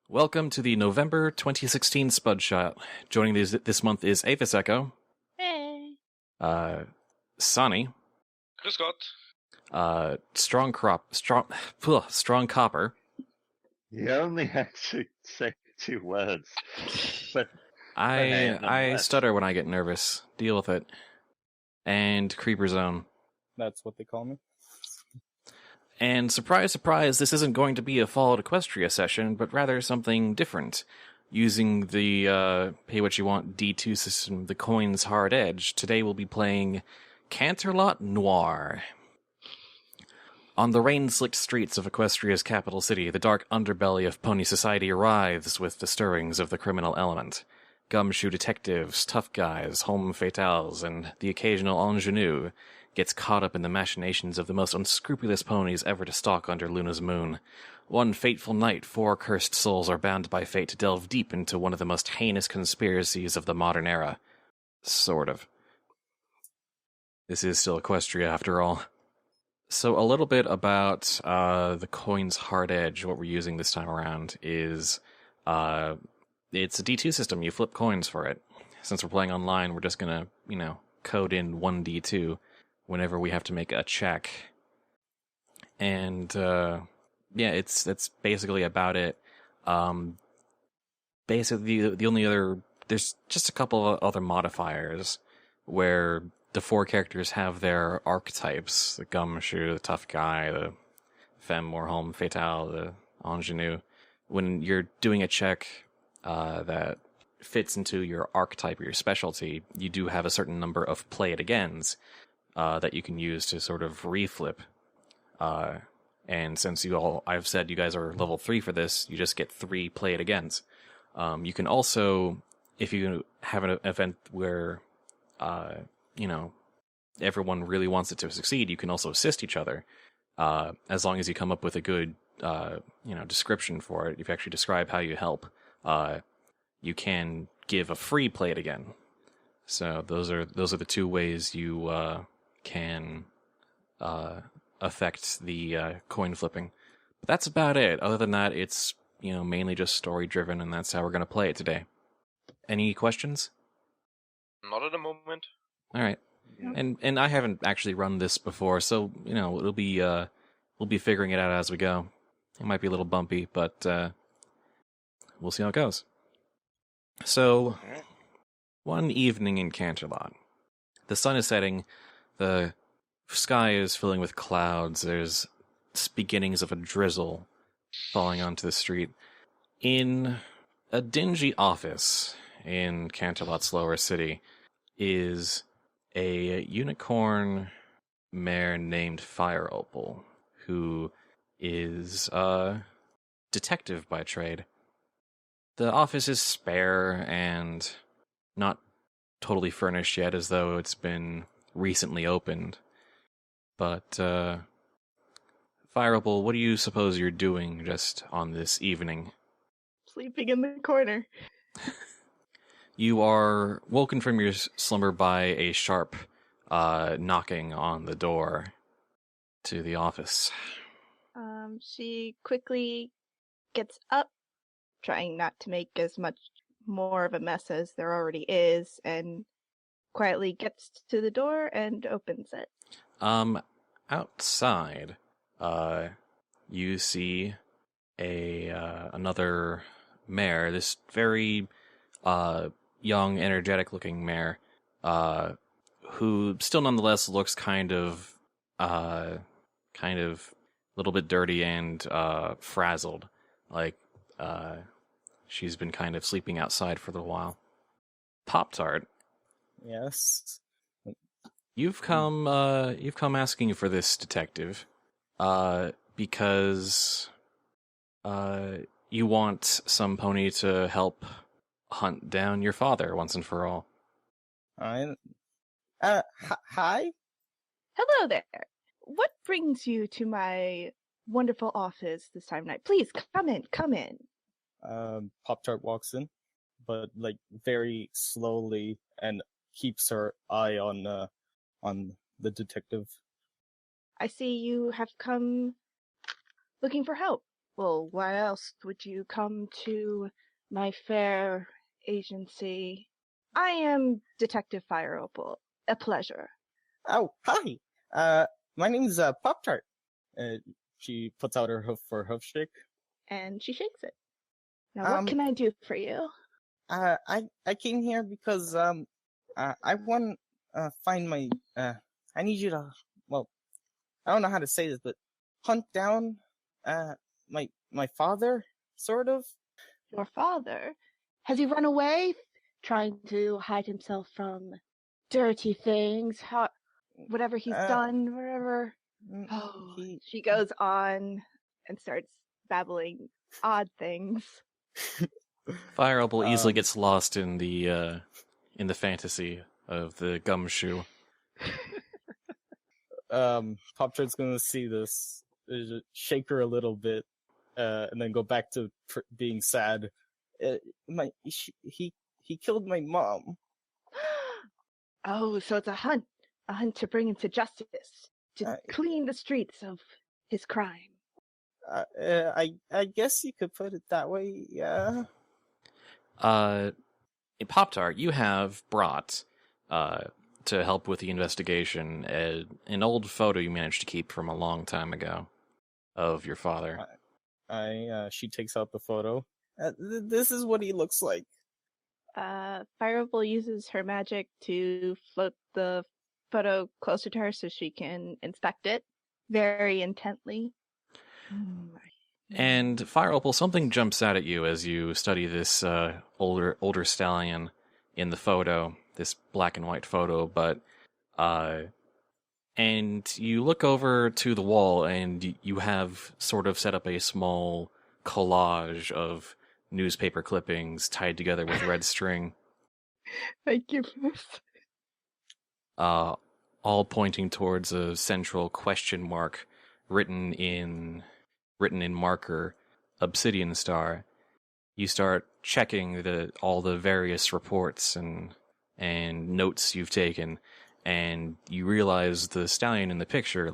Welcome to the November 2016 SpudShot. Joining this month is Avis Echo. Hey. Sonny. Grüß Gott. Strong Copper. You only had to say 2 words. But I stutter when I get nervous. Deal with it. And Creeper Zone. That's what they call me. And surprise, surprise, this isn't going to be a Fallout Equestria session, but rather something different. Using the pay what you want D2 system, the coin's hard edge, today we'll be playing Canterlot Noir. On the rain-slicked streets of Equestria's capital city, the dark underbelly of pony society writhes with the stirrings of the criminal element. Gumshoe detectives, tough guys, homme fatales, and the occasional ingenue gets caught up in the machinations of the most unscrupulous ponies ever to stalk under Luna's moon. One fateful night, 4 cursed souls are bound by fate to delve deep into one of the most heinous conspiracies of the modern era. Sort of. This is still Equestria, after all. So a little bit about the coin's hard edge. What we're using this time around is it's a D2 system. You flip coins for it. Since we're playing online, we're just going to, code in 1 D2 whenever we have to make a check. And that's basically about it. Basically, the only other... There's just a couple of other modifiers where the 4 characters have their archetypes. The Gumshoe, the tough guy, the femme or homme fatale, the ingenue. When you're doing a check that fits into your archetype or your specialty, you do have a certain number of play it agains that you can use to sort of reflip. And since I've said you guys are level 3 for this, you just get 3 play it agains. You can also, if you have an event where, everyone really wants it to succeed, you can also assist each other. As long as you come up with a good, description for it. If you actually describe how you help, you can give a free play it again. So those are the 2 ways you can affect the coin flipping. But that's about it. Other than that, it's mainly just story driven, and that's how we're going to play it today. Any questions? Not at the moment. All right. And I haven't actually run this before, so it'll be we'll be figuring it out as we go. It might be a little bumpy, but we'll see how it goes. So, one evening in Canterlot, the sun is setting, the sky is filling with clouds, there's beginnings of a drizzle falling onto the street. In a dingy office in Canterlot's lower city is a unicorn mare named Fire Opal, who is a detective by trade. The office is spare and not totally furnished yet, as though it's been recently opened. But, Fire Opal, what do you suppose you're doing just on this evening? Sleeping in the corner. You are woken from your slumber by a sharp knocking on the door to the office. She quickly gets up, trying not to make as much more of a mess as there already is, and quietly gets to the door and opens it. Outside, you see another mare, this very young, energetic-looking mare, who still nonetheless looks kind of a little bit dirty and frazzled, like she's been kind of sleeping outside for a little while. Pop-Tart. Yes. You've come asking for this detective, because you want some pony to help hunt down your father once and for all. Hi. Hello there. What brings you to my wonderful office this time of night? Please, come in. Pop-Tart walks in, but very slowly, and keeps her eye on the detective. I see you have come looking for help. Well, why else would you come to my fair agency? I am Detective Fire Opal. A pleasure. Oh, hi. My name's Pop-Tart. She puts out her hoof for a hoof shake. And she shakes it. Now, what can I do for you? I came here because I want find my I need you to, well, I don't know how to say this, but hunt down my father, sort of. Your father? Has he run away? Trying to hide himself from dirty things? Whatever he's done, whatever. Oh, she goes on and starts babbling odd things. Fire Opal easily gets lost in the fantasy of the gumshoe. Pop-Tart's gonna see this, shake her a little bit, and then go back to being sad. He killed my mom. Oh, so it's a hunt to bring him to justice, to clean the streets of his crime. I guess you could put it that way, yeah. Pop-Tart, you have brought, to help with the investigation, an old photo you managed to keep from a long time ago of your father. She takes out the photo. This is what he looks like. Fire Opal uses her magic to float the photo closer to her so she can inspect it very intently. And Fire Opal, something jumps out at you as you study this older stallion in the photo, this black and white photo, but and you look over to the wall and you have sort of set up a small collage of newspaper clippings tied together with red string. Thank you for this. All pointing towards a central question mark written in marker, obsidian star. You start checking all the various reports and notes you've taken, and you realize the stallion in the picture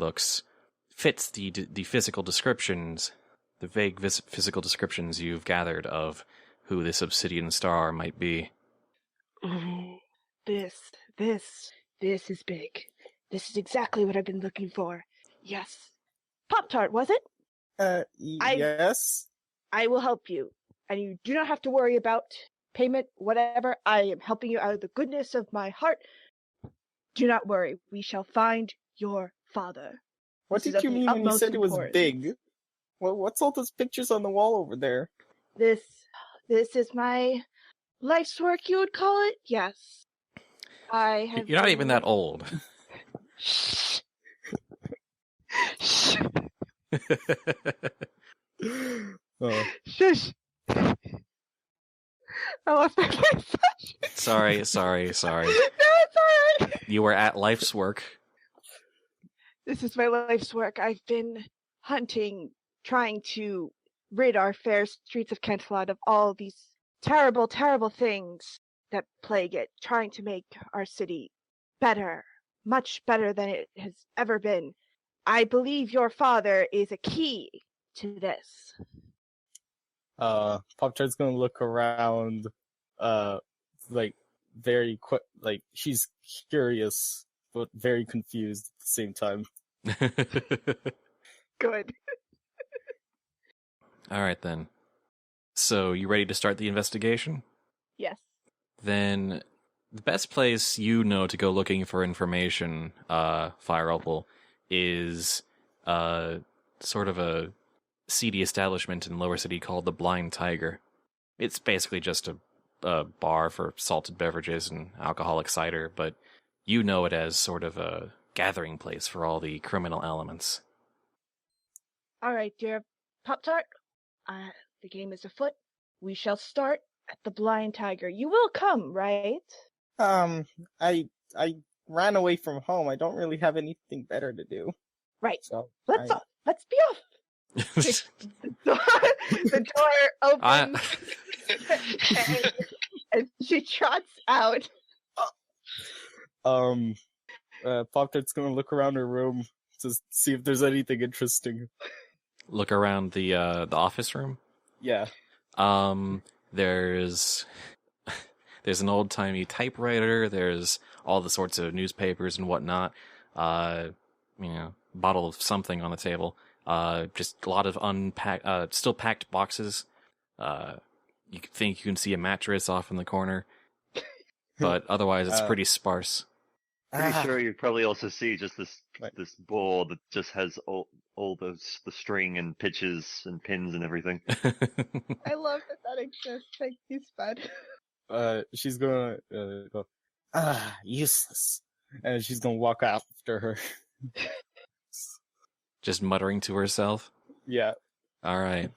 fits the physical descriptions, the vague physical descriptions you've gathered of who this obsidian star might be. Ooh, this is big. This is exactly what I've been looking for. Yes. Pop-Tart, was it? Yes. I will help you. And you do not have to worry about payment, whatever. I am helping you out of the goodness of my heart. Do not worry. We shall find your father. What did you mean when you said it was big? Well, what's all those pictures on the wall over there? This is my life's work, you would call it? Yes. You're not even that old. Shh. Oh. Shush. I lost my voice. Sorry. No, it's alright. You were at life's work. This is my life's work. I've been hunting, trying to rid our fair streets of Canterlot of all these terrible, terrible things that plague it, trying to make our city better, much better than it has ever been. I believe your father is a key to this. Pop-Tart's gonna look around, like, very quick, like, she's curious, but very confused at the same time. Good. Alright then. So, you ready to start the investigation? Yes. Then, the best place you know to go looking for information, Fire Opal, is, sort of a seedy establishment in Lower City called the Blind Tiger. It's basically just a bar for salted beverages and alcoholic cider, but you know it as sort of a gathering place for all the criminal elements. All right, dear Pop-Tart. The game is afoot. We shall start at the Blind Tiger. You will come, right? I ran away from home. I don't really have anything better to do. Right. So Let's be off. The door opens and she trots out. Pop-Tart's gonna look around her room to see if there's anything interesting. look around the office room. Yeah. There's an old-timey typewriter. There's all the sorts of newspapers and whatnot. Bottle of something on the table. Just a lot of still packed boxes. You think you can see a mattress off in the corner, but otherwise it's pretty sparse. Pretty sure you probably also see just Right. this board that just has all the string and pitches and pins and everything. I love that exists. Thank you, Spud. She's gonna go, useless. And she's gonna walk after her. Just muttering to herself. Yeah. All right.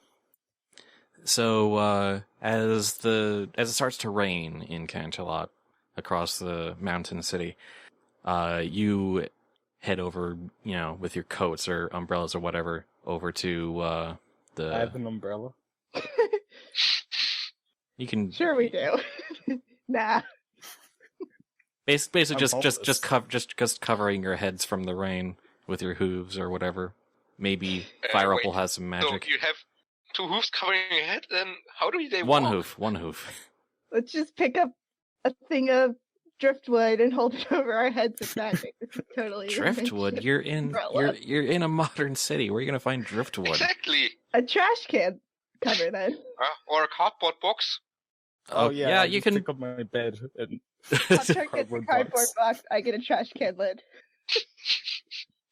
So as it starts to rain in Canterlot across the mountain city, you head over, with your coats or umbrellas or whatever, over to the. I have an umbrella. You can. Sure, we do. Nah. Basically, I'm just covering your heads from the rain with your hooves or whatever. Maybe Fire Opal has some magic. So you have 2 hoofs covering your head, then how do they One walk? hoof. Let's just pick up a thing of driftwood and hold it over our heads if that makes it totally Driftwood? makes You're in umbrella. you're in a modern city. Where are you gonna find driftwood? Exactly. A trash can cover then. Or a cardboard box. Oh yeah, I you just can. pick up my bed and Hunter gets a Cardboard cardboard box. box. I get a trash can lid.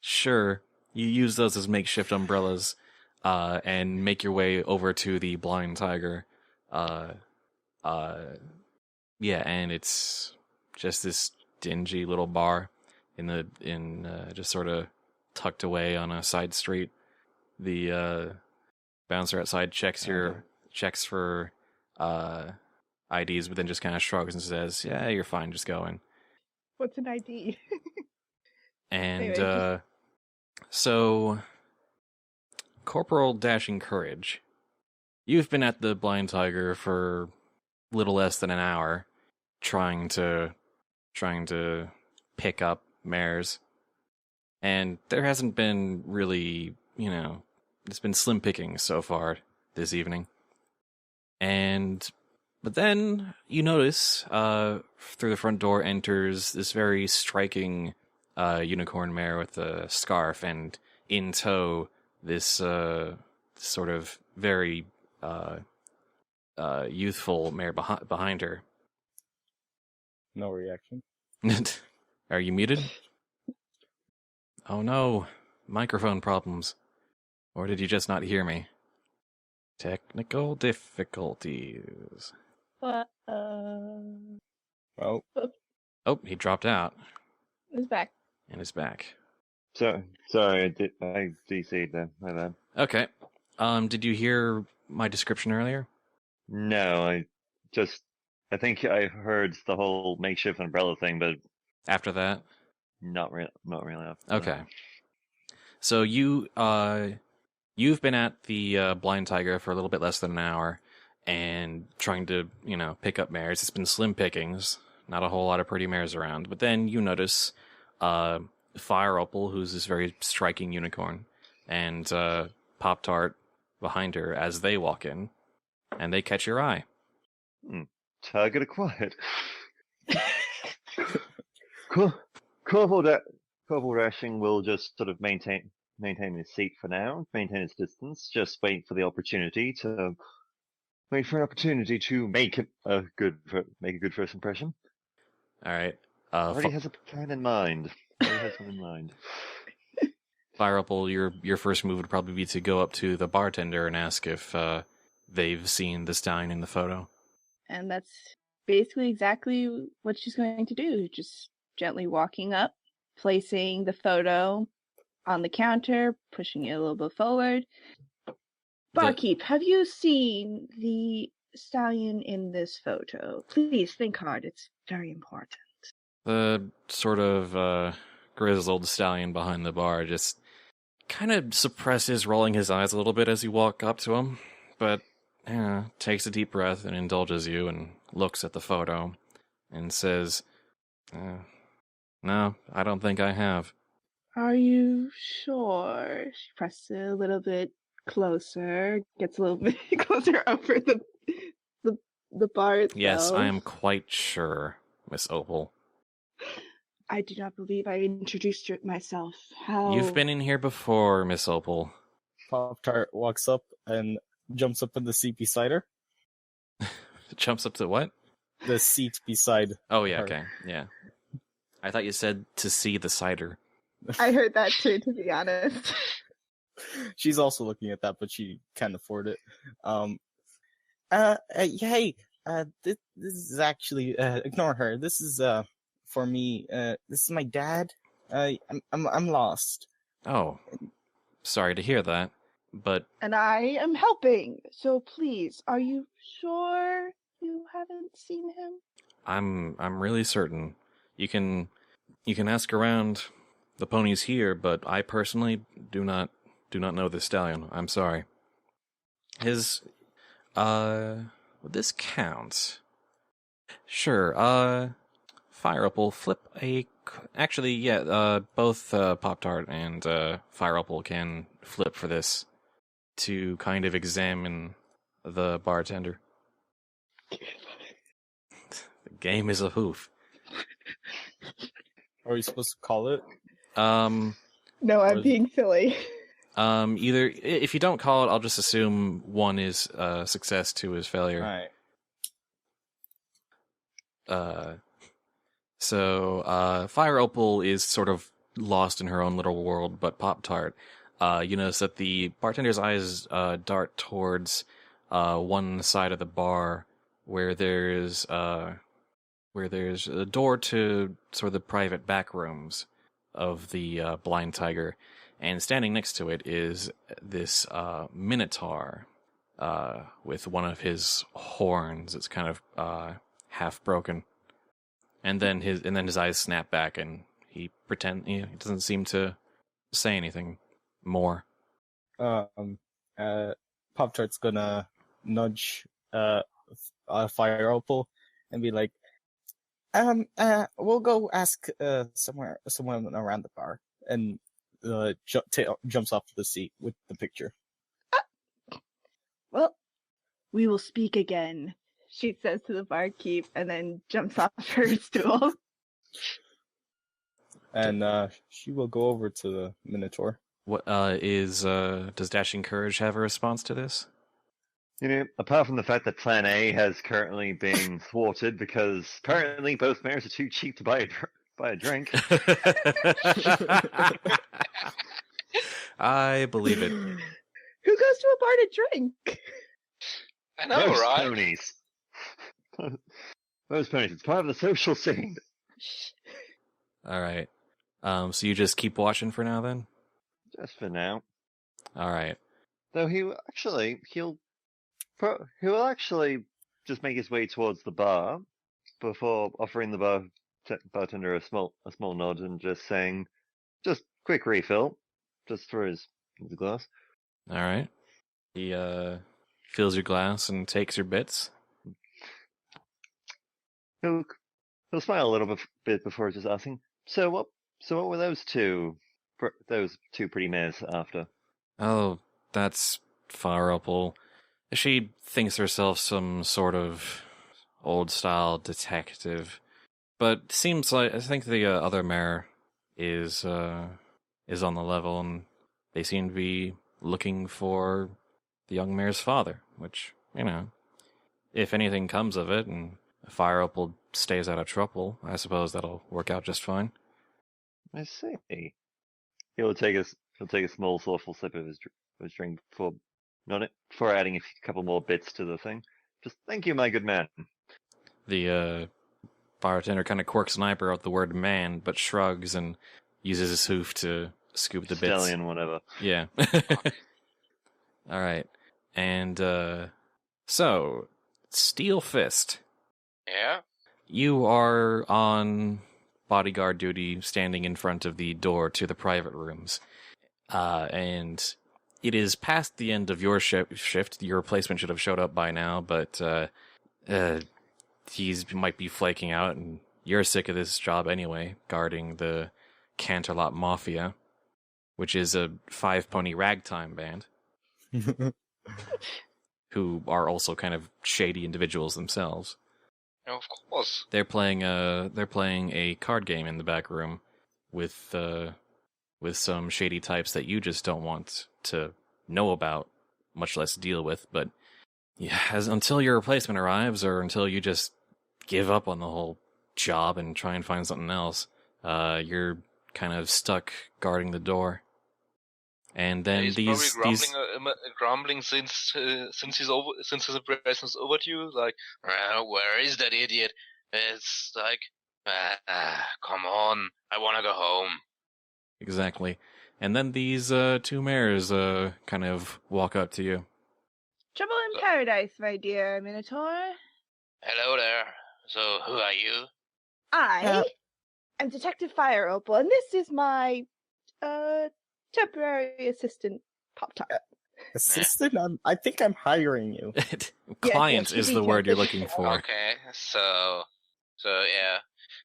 Sure, you use those as makeshift umbrellas, and make your way over to the Blind Tiger. Yeah, and it's just this dingy little bar just sort of tucked away on a side street. The bouncer outside checks for IDs, but then just kind of shrugs and says, "Yeah, you're fine. Just go in." What's an ID? And Anyway, so, Corporal Dashing Courage, you've been at the Blind Tiger for little less than an hour, trying to pick up mares, and there hasn't been really, it's been slim pickings so far this evening. But then you notice through the front door enters this very striking unicorn mare with a scarf, and in tow this sort of very youthful mare behind her. no reaction. Are you muted? Oh no, microphone problems. Or did you just not hear me? Technical difficulties. What? Oh, Oh, he dropped out It's back. and is back. So sorry, I DC'd there. My bad. Okay. Did you hear my description earlier? No, I think I heard the whole makeshift umbrella thing, but After that? not really. Okay. So you've been at the Blind Tiger for a little bit less than an hour, and trying to, pick up mares. It's been slim pickings, not a whole lot of pretty mares around. But then you notice Fire Opal, who's this very striking unicorn, and Pop-Tart behind her as they walk in, and they catch your eye. Target acquired. Corporal Dashing will just sort of maintain his seat for now, maintain his distance, just wait for an opportunity to make a good first impression. All right. Already has a plan in mind. Fire Opal, your first move would probably be to go up to the bartender and ask if they've seen the stallion in the photo. And that's basically exactly what she's going to do. Just gently walking up, placing the photo on the counter, pushing it a little bit forward. Barkeep, have you seen the stallion in this photo? Please think hard. It's very important. The sort of grizzled stallion behind the bar just kind of suppresses rolling his eyes a little bit as you walk up to him, but takes a deep breath and indulges you and looks at the photo and says, "No, I don't think I have." Are you sure? She presses it a little bit closer, gets a little bit closer over the bar itself. Yes, I am quite sure, Miss Opal. I do not believe I introduced myself. How? You've been in here before, Miss Opal. Pop-Tart walks up and jumps up in the seat beside her. Jumps up to what? The seat beside Oh, yeah, her. okay, yeah. I thought you said to see the cider. I heard that too, to be honest. She's also looking at that, but she can't afford it. Hey, this is actually, ignore her. This is, for me, this is my dad. I'm lost. Oh, sorry to hear that, but And I am helping. So please, are you sure you haven't seen him? I'm really certain. You can ask around the ponies here, but I personally do not know this stallion. I'm sorry. His would this count? Sure. Fire Up will flip a. Actually, yeah. Both Pop-Tart and Fire Up can flip for this to kind of examine the bartender. The game is a hoof. Are we supposed to call it? No, I'm being silly. Either if you don't call it, I'll just assume one is success, two is failure. Alright. So Fire Opal is sort of lost in her own little world, but Pop-Tart, you notice that the bartender's eyes dart towards one side of the bar where there's a door to sort of the private back rooms of the Blind Tiger, and standing next to it is this Minotaur with one of his horns. It's kind of half broken, and then his eyes snap back, and he doesn't seem to say anything more. Pop-Tart's gonna nudge Fire Opal and be like, we'll go ask someone around the bar, and jumps off the seat with the picture. Well, we will speak again, she says to the barkeep, and then jumps off her stool. And she will go over to the Minotaur. What does Dashing Courage have a response to this? You know, apart from the fact that Plan A has currently been thwarted because apparently both mayors are too cheap to buy a drink. I believe it. Who goes to a bar to drink? I know, Those right? ponies. Those ponies. It's part of the social scene. All right. So you just keep watching for now, then? Just for now. All right. Though he'll actually just make his way towards the bar before offering the bartender a small nod and just saying, "Just quick refill," just for his glass. All right. He fills your glass and takes your bits. He'll smile a little bit before just asking, So what were those two pretty mares after?" Oh, that's Fire Opal. She thinks herself some sort of old-style detective, but seems like I think the other mare is on the level, and they seem to be looking for the young mare's father. Which, you know, if anything comes of it, and Fire Opal stays out of trouble, I suppose that'll work out just fine. I see. He'll take a small thoughtful sip of his drink before adding a couple more bits to the thing. Just thank you, my good man. The bartender kind of quirks an eyebrow at the word man, but shrugs and uses his hoof to scoop the bits. Stallion, whatever. Yeah. All right. And so, Steel Fist. Yeah? You are on bodyguard duty, standing in front of the door to the private rooms. And it is past the end of your shift. Your replacement should have showed up by now, but he's might be flaking out, and you're sick of this job anyway, guarding the Canterlot Mafia, which is a 5-pony ragtime band. who are also kind of shady individuals themselves. Of course. They're playing a card game in the back room with some shady types that you just don't want to know about, much less deal with. But yeah, until your replacement arrives, or until you just give up on the whole job and try and find something else, you're kind of stuck guarding the door. And then He's probably grumbling since his impression is overdue. Like, where is that idiot? It's like, come on, I want to go home. Exactly. And then these two mares kind of walk up to you. Trouble in paradise, my dear Minotaur. Hello there. So, who are you? I am Detective Fire Opal, and this is my temporary assistant, Pop-Tart. Assistant? I think I'm hiring you. Client yes, is the word you're looking for. Okay, so yeah.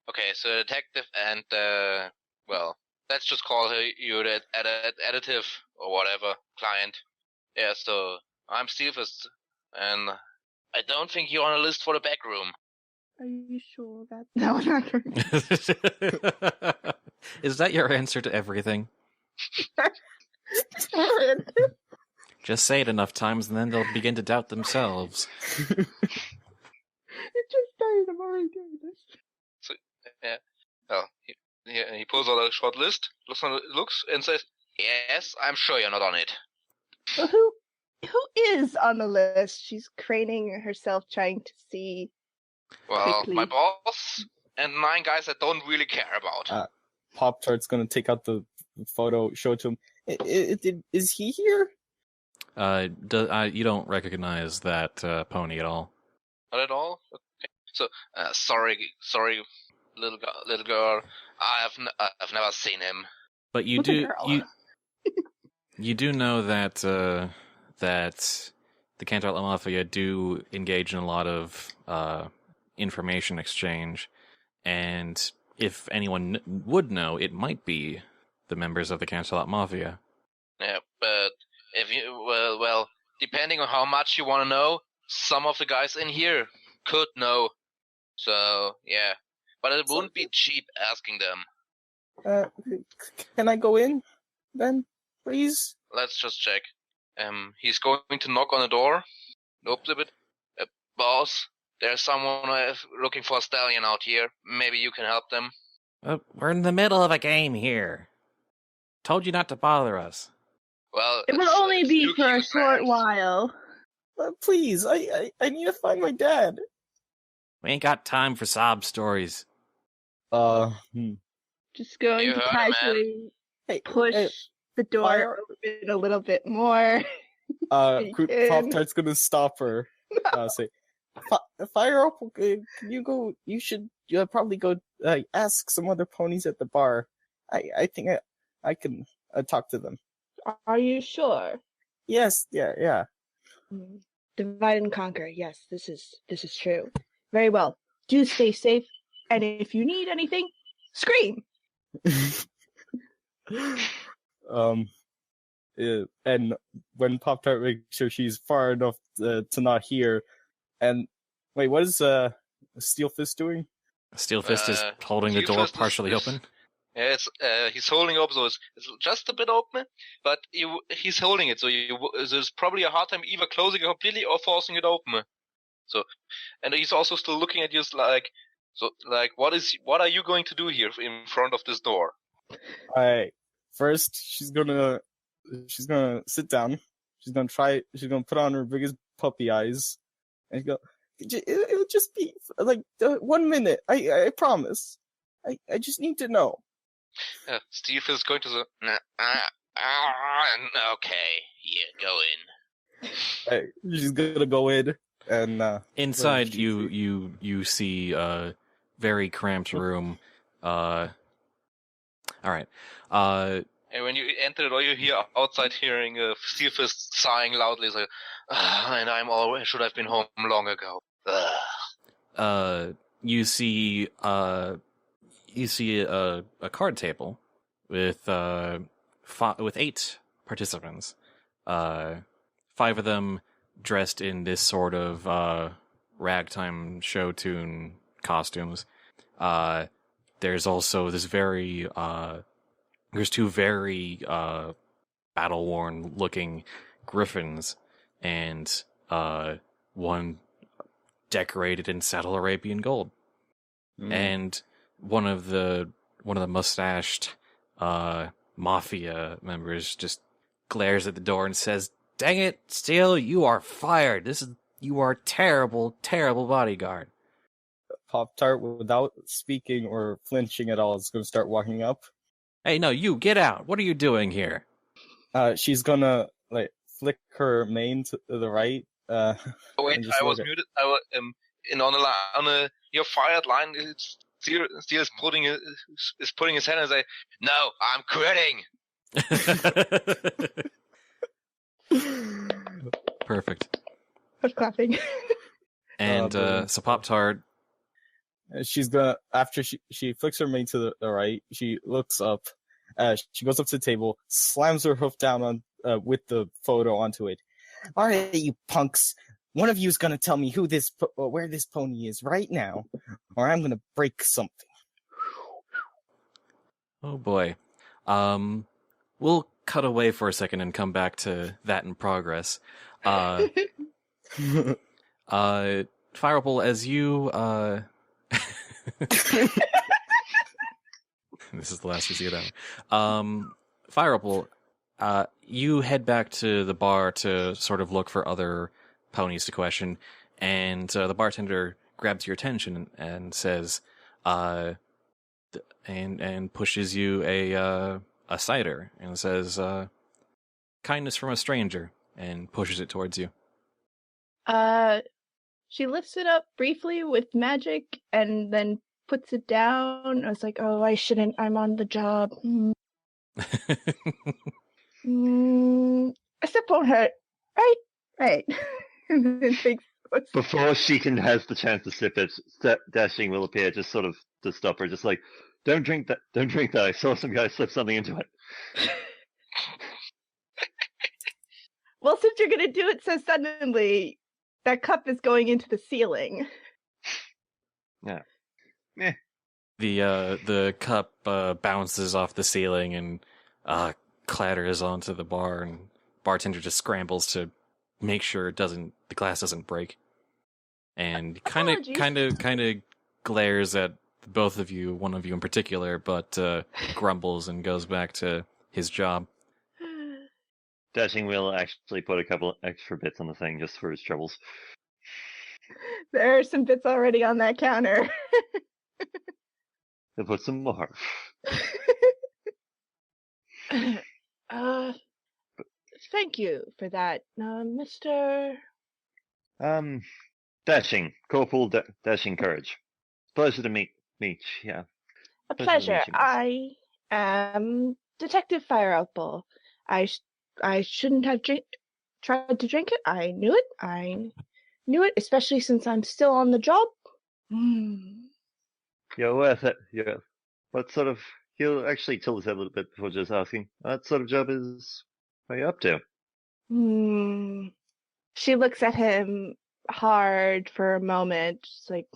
Okay, so detective and, well, let's just call you the additive or whatever, client. Yeah, so I'm Steelfist, and I don't think you're on a list for the back room. Are you sure that? No, not Is that your answer to everything? Just say it enough times and then they'll begin to doubt themselves. It just started. I'm already doing this. So, yeah. Oh, he pulls out a short list, looks and says, yes, I'm sure you're not on it. Well, who is on the list? She's craning herself, trying to see. Well, Quickly. my boss and 9 guys I don't really care about. Pop-Tart's gonna take out the photo, show it to him. Is he here? You don't recognize that pony at all. Not at all? Okay. So, sorry, little girl. I've never seen him. But you What's a do girl? you do know that that the Canterlot Mafia do engage in a lot of information exchange, and if anyone would know, it might be the members of the Canterlot Mafia. Yeah, but if you well, depending on how much you want to know, some of the guys in here could know. So yeah, but it wouldn't be cheap asking them. Can I go in then, please? Let's just check. He's going to knock on the door. Opens a bit. Boss, there's someone looking for a stallion out here. Maybe you can help them. We're in the middle of a game here. Told you not to bother us. Well, It will only be for a short while. Please, I need to find my dad. We ain't got time for sob stories. Just going You to heard, casually Hey, push the door open a little bit more. Pop-Tart's gonna stop her. Say, Fire Opal, can you go? You should probably go ask some other ponies at the bar. I think I can talk to them. Are you sure? Yes, yeah. Divide and conquer. Yes, this is true. Very well. Do stay safe, and if you need anything, scream. And when Pop-Tart makes sure she's far enough to not hear, and wait, what is Steel Fist doing? Steel Fist is holding the door partially open. Yeah, he's holding it open, so it's just a bit open, but he's holding it, so there's probably a hard time either closing it completely or forcing it open. So, and he's also still looking at you like, what are you going to do here in front of this door? Alright, first she's gonna sit down. She's gonna put on her biggest puppy eyes, and go. It'll just be like 1 minute. I promise. I just need to know. Steve is going to say, okay, yeah, go in. She's gonna go in, and inside you see a very cramped room. All right. And when you enter the door, you hear outside hearing Steel Fist sighing loudly, like, and I should have been home long ago. You see a card table with 8 participants. 5 of them dressed in this sort of ragtime show tune costumes. There's also this there's 2 very battle-worn looking griffins, and one decorated in saddle Arabian gold. And one of the mustached mafia members just glares at the door and says, "Dang it, Steele, you are fired. You are terrible, terrible bodyguard." Pop-Tart, without speaking or flinching at all, is going to start walking up. Hey, no, you, get out. What are you doing here? She's gonna flick her mane to the right. Oh, wait, and just I was look at- muted. I was on a you're fired line. Steele is putting his hand and say, "No, I'm quitting." Perfect. I'm clapping. And so Pop-Tart, She's gonna, after she flicks her mane to the right, she looks up. She goes up to the table, slams her hoof down on with the photo onto it. All right, you punks. One of you's gonna tell me where this pony is right now, or I'm gonna break something. oh boy. We'll cut away for a second and come back to that in progress. Fireball, as you this is the last we see of that. Fireball, you head back to the bar to sort of look for other ponies to question, and the bartender grabs your attention and says, and pushes you a cider and says, "Kindness from a stranger," and pushes it towards you. She lifts it up briefly with magic and then puts it down. I was like, "Oh, I shouldn't. I'm on the job. A sip won't hurt, right?" And then thinks, Before she has the chance to sip it, Dashing will appear just sort of to stop her, just like, don't drink that, I saw some guy slip something into it. "Well, since you're gonna do it so suddenly, that cup is going into the ceiling." Yeah. Meh. The cup bounces off the ceiling and clatters onto the bar, and bartender just scrambles to make sure the glass doesn't break, and kind of glares at both of you, one of you in particular, but grumbles and goes back to his job. Dashing will actually put a couple extra bits on the thing just for his troubles. There are some bits already on that counter. He'll put some more. Thank you for that, Mr. Dashing. Corporal Dashing Courage. Pleasure to meet, yeah. A Pleasure to pleasure. meet you, miss. I am Detective Fireapple. I shouldn't have tried to drink it. I knew it, especially since I'm still on the job. You're worth it. Yeah. What sort of... He'll actually tilt his head a little bit before just asking, what sort of job are you up to? She looks at him hard for a moment. She's like,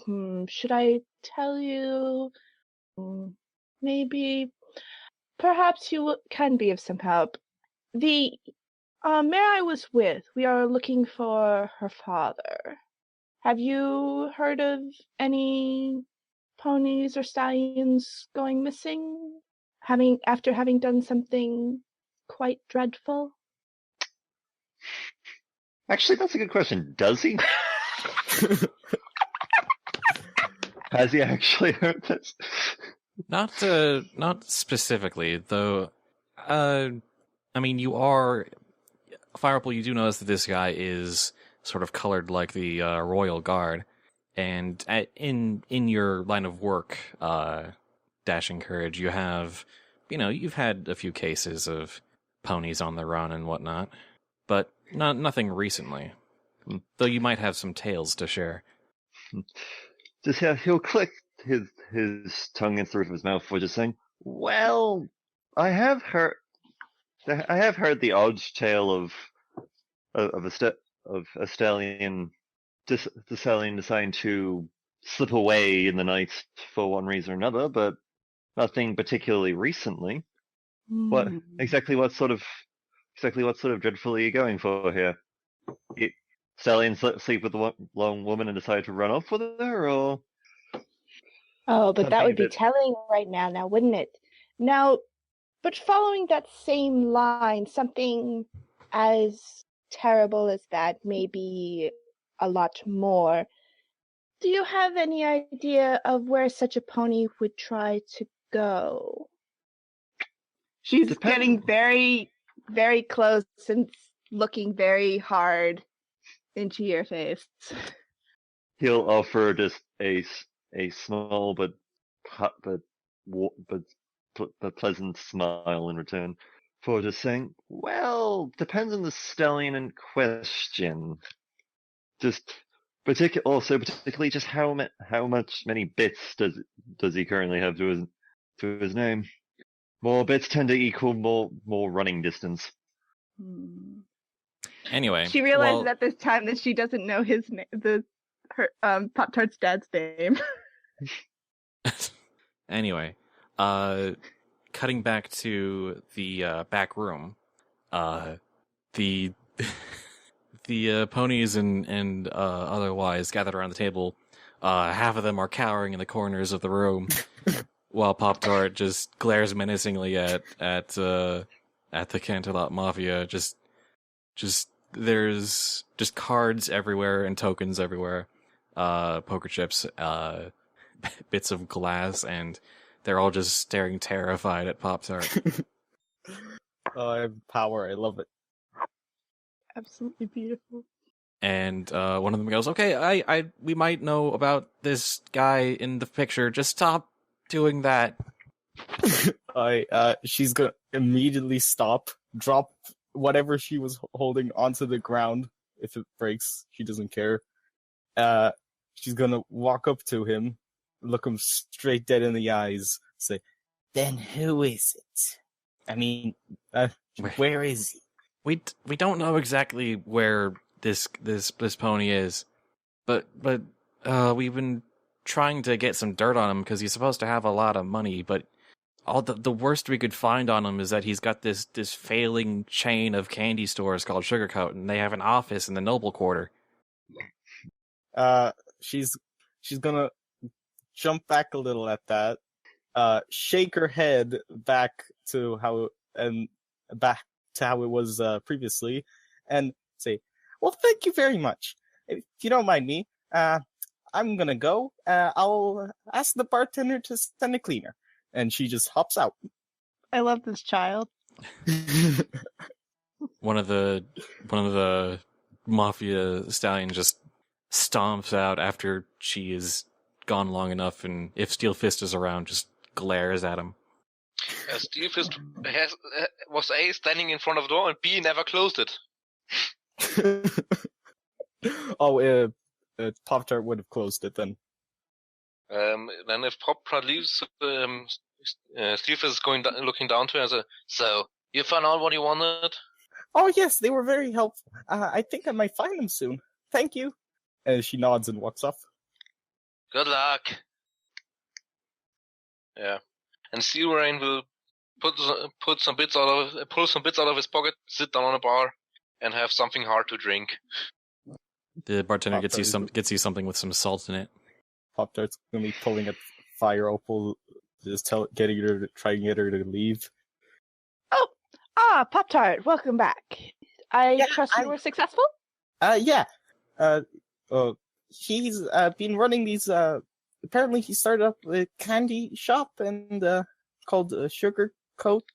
should I tell you? Maybe. Perhaps you can be of some help. The mare I was with, we are looking for her father. Have you heard of any ponies or stallions going missing? After having done something quite dreadful? Actually, that's a good question. Does he? Has he actually heard this? Not specifically, though. I mean, you are Fireapple. You do notice that this guy is sort of colored like the Royal Guard, and in your line of work, Dashing Courage, you've had a few cases of ponies on the run and whatnot, but nothing recently. Though you might have some tales to share. He'll click his tongue into the roof of his mouth for just saying, "Well, I have heard the odd tale of of a stallion deciding to slip away in the night for one reason or another, but nothing particularly recently. What exactly? What sort of dreadful are you going for here? Stallion sleep with the lone woman and decide to run off with her, or? Oh, but that Something would a be bit- telling right now, wouldn't it? Now, but following that same line, something as terrible as that, maybe a lot more. Do you have any idea of where such a pony would try to go? She's getting very, very close and looking very hard into your face. He'll offer just a small but pleasant smile in return for just saying, "Well, depends on the stallion in question. Just particularly just how many bits does he currently have to his name? More bits tend to equal more running distance." Anyway, She realizes well, at this time that she doesn't know his name, Pop Tart's dad's name. anyway, cutting back to the back room, the the ponies and otherwise gathered around the table. Half of them are cowering in the corners of the room, while Pop-Tart just glares menacingly at the Canterlot Mafia. Just there's just cards everywhere and tokens everywhere, poker chips, bits of glass, and they're all just staring terrified at Pop-Tart. Oh, I have power. I love it. Absolutely beautiful. And one of them goes, "Okay, we might know about this guy in the picture. Just stop doing that." She's gonna immediately stop, drop whatever she was holding onto the ground. If it breaks, she doesn't care. She's gonna walk up to him, look him straight dead in the eyes, say, "Then who is it? I mean, where is he?" We don't know exactly where this pony is, but we've been trying to get some dirt on him because he's supposed to have a lot of money, but all the worst we could find on him is that he's got this failing chain of candy stores called Sugarcoat, and they have an office in the Noble Quarter. She's gonna jump back a little at that, shake her head back to how it was previously, and say, "Well, thank you very much. If you don't mind me, I'm gonna go. I'll ask the bartender to send a cleaner." And she just hops out. I love this child. One of the mafia stallions just stomps out after she is gone long enough, and if Steel Fist is around, just glares at him. Steel Fist was A, standing in front of the door, and B, never closed it. Pop-Tart would have closed it then. Then if Pop-Tart leaves, Steel Fist is looking down to her and says, "So, you found out what you wanted?" "Oh yes, they were very helpful. I think I might find them soon. Thank you." And she nods and walks off. Good luck. Yeah. And Steel Rain will pull some bits out of his pocket, sit down on a bar, and have something hard to drink. The bartender gets you something with some salt in it. Pop-Tart's gonna be pulling at Fire Opal, just try and get her to leave. Pop-Tart, welcome back. I trust you were successful? Yeah. He's been running these, apparently he started up a candy shop and called Sugar Coat.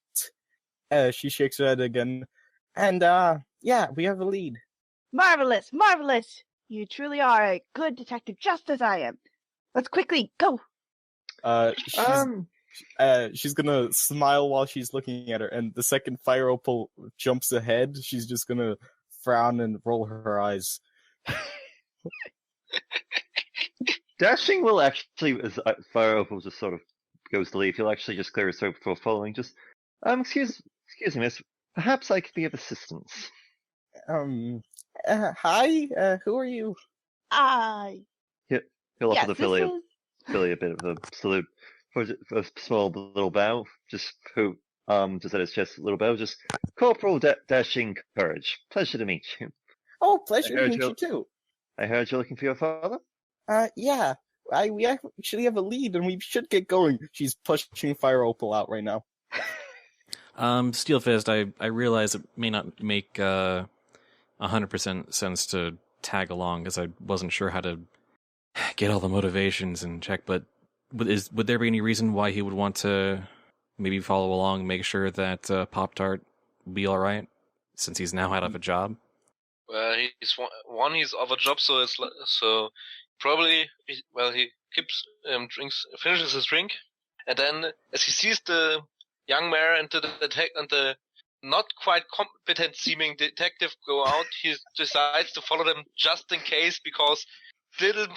She shakes her head again. And yeah, we have a lead. Marvelous, marvelous. You truly are a good detective, just as I am. Let's quickly go. She's gonna smile while she's looking at her, and the second Fire Opal jumps ahead, she's just gonna frown and roll her eyes. Dashing will actually, as Fire Opal just sort of goes to leave, he'll actually just clear his throat before following. Just, excuse me, miss. Perhaps I could be of assistance. Hi, who are you? He'll offer Yes, the this filly, is... filly a bit of a salute for a small little bow, just at his chest, a little bow, just Corporal Dashing Courage. Pleasure to meet you. Oh, pleasure to heard meet you- you too. I heard you're looking for your father? Yeah. We actually have a lead and we should get going. She's pushing Fire Opal out right now. Steel Fist, I realize it may not make 100% sense to tag along because I wasn't sure how to get all the motivations in check, but would there be any reason why he would want to maybe follow along, make sure that Pop-Tart will be alright, since he's now out of a job? Well, he's off a job, so probably he finishes his drink, and then as he sees the young mayor and the not quite competent seeming detective go out, he decides to follow them just in case, because the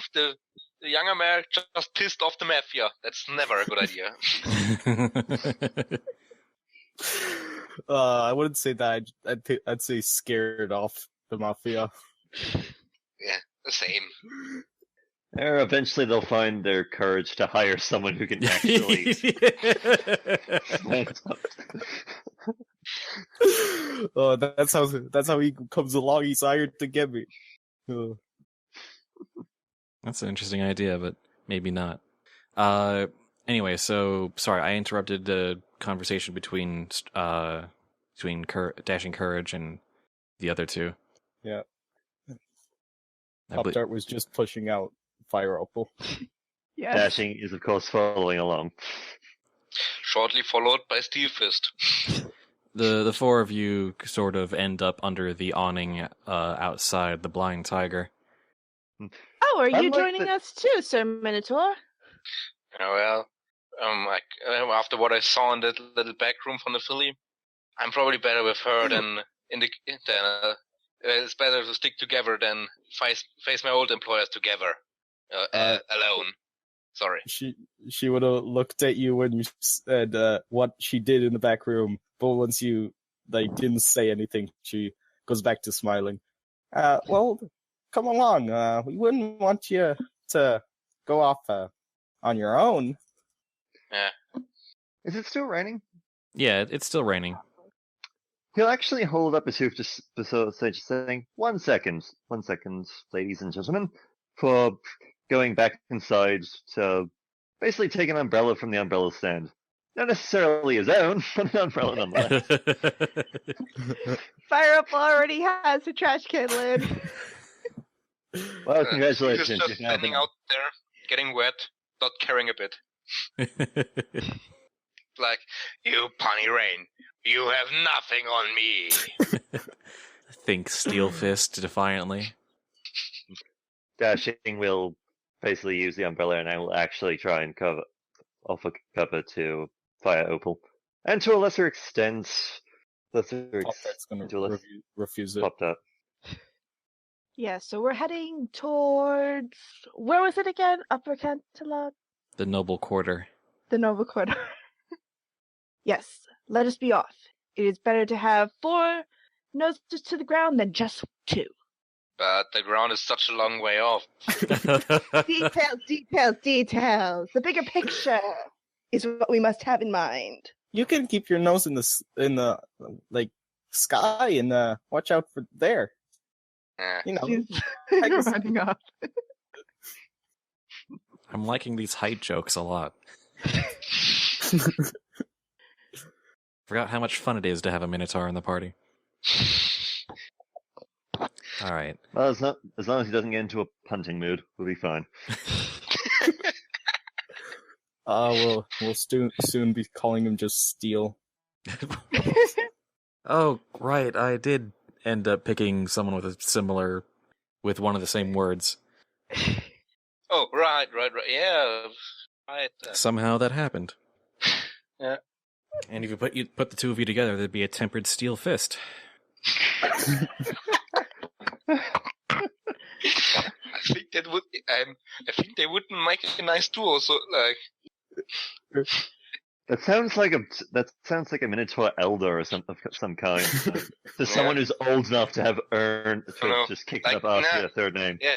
younger mayor just pissed off the mafia. That's never a good idea. I wouldn't say that. I'd say scared off the mafia. Yeah, the same. Eventually they'll find their courage to hire someone who can actually... Oh, that's how he comes along. He's hired to get me. Oh. That's an interesting idea, but maybe not. Anyway, so sorry, I interrupted the conversation between Dashing Courage and the other two. Yeah. I believe- Pop-Tart was just pushing out Fire Opal. Yes. Dashing is, of course, following along. Shortly followed by Steel Fist. The four of you sort of end up under the awning outside the Blind Tiger. Oh, are you Unlike joining the- us too, Sir Minotaur? After what I saw in that little back room from the filly, I'm probably better with her than it's better to stick together than face my old employers together, alone. Sorry. She would have looked at you when you said what she did in the back room, but once you didn't say anything, she goes back to smiling. Well, come along. We wouldn't want you to go off on your own. Yeah. Is it still raining? Yeah, it's still raining. He'll actually hold up his hoof just saying, 1 second, ladies and gentlemen, for going back inside to basically take an umbrella from the umbrella stand. Not necessarily his own, but an umbrella nonetheless. Fire Up already has a trash can lid. Well, He's congratulations. just You've now standing been- out there, getting wet, not caring a bit. Like, you punny rain, you have nothing on me. Think Steel Fist defiantly. Dashing will basically use the umbrella, and I will actually try and offer cover to Fire Opal. And to a lesser extent, Pop-Tart's gonna refuse it. Popped up. Yeah, so we're heading towards... Where was it again? Upper Canterlot? The Noble Quarter. The Nova Quarter. Yes, let us be off. It is better to have 4 noses to the ground than just 2. But the ground is such a long way off. Details. The bigger picture is what we must have in mind. You can keep your nose in the sky and watch out for there. Yeah. You know, She's running off. I'm liking these height jokes a lot. Forgot how much fun it is to have a Minotaur in the party. Alright. Well, as long as he doesn't get into a punting mood, we'll be fine. we'll soon be calling him just Steel. Oh, right, I did end up picking someone with one of the same words. Oh, right, yeah. Right. Somehow that happened. Yeah. And if you put the two of you together, there'd be a tempered steel fist. I think that would. I think they wouldn't make a nice duo. So, That sounds like a Minotaur elder or some kind. To someone who's old enough to have earned to know. just kick Like, it up after nah. their third name. Yeah.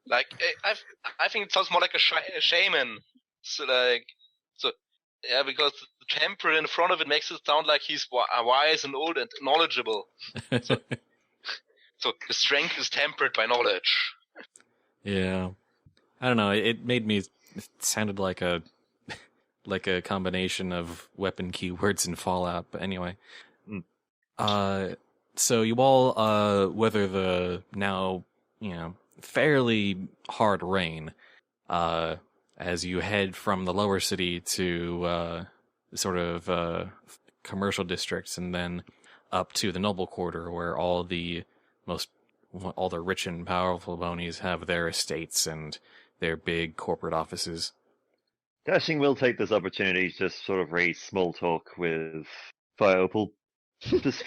Like I think it sounds more like a shaman. Yeah, because the temper in front of it makes it sound like he's wise and old and knowledgeable. So the strength is tempered by knowledge. Yeah. I don't know. It sounded like a combination of weapon keywords and Fallout. But anyway, so you all weather the now fairly hard rain as you head from the lower city to sort of commercial districts, and then up to the noble quarter, where all the rich and powerful bonies have their estates and their big corporate offices. Dashing will take this opportunity to just sort of raise small talk with Fire Opal. Just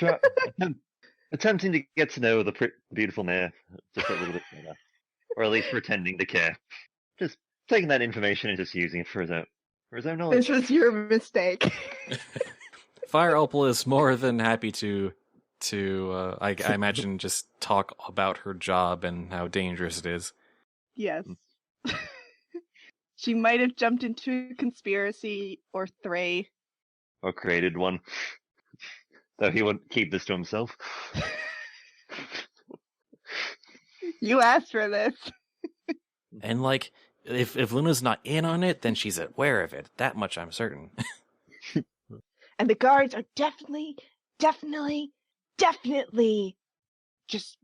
attempting to get to know the beautiful mayor just a little bit better. Or at least pretending to care. Just taking that information and just using it for his own knowledge. This was your mistake. Fire Opal is more than happy to I imagine just talk about her job and how dangerous it is. Yes. She might have jumped into a conspiracy or three. Or created one. Though he wouldn't keep this to himself. You asked for this. And like, if Luna's not in on it, then she's aware of it. That much I'm certain. And the guards are definitely just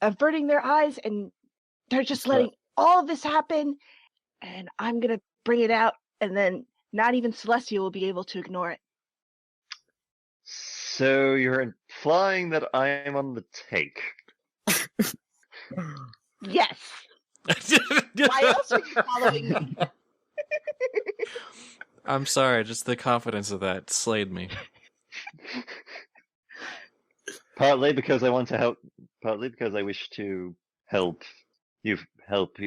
averting their eyes, and they're just letting all of this happen, and I'm gonna bring it out, and then not even Celestia will be able to ignore it. So you're implying that I am on the take? Yes! Why else are you following me? I'm sorry, just the confidence of that slayed me. Partly because I want to help, partly because I wish to help you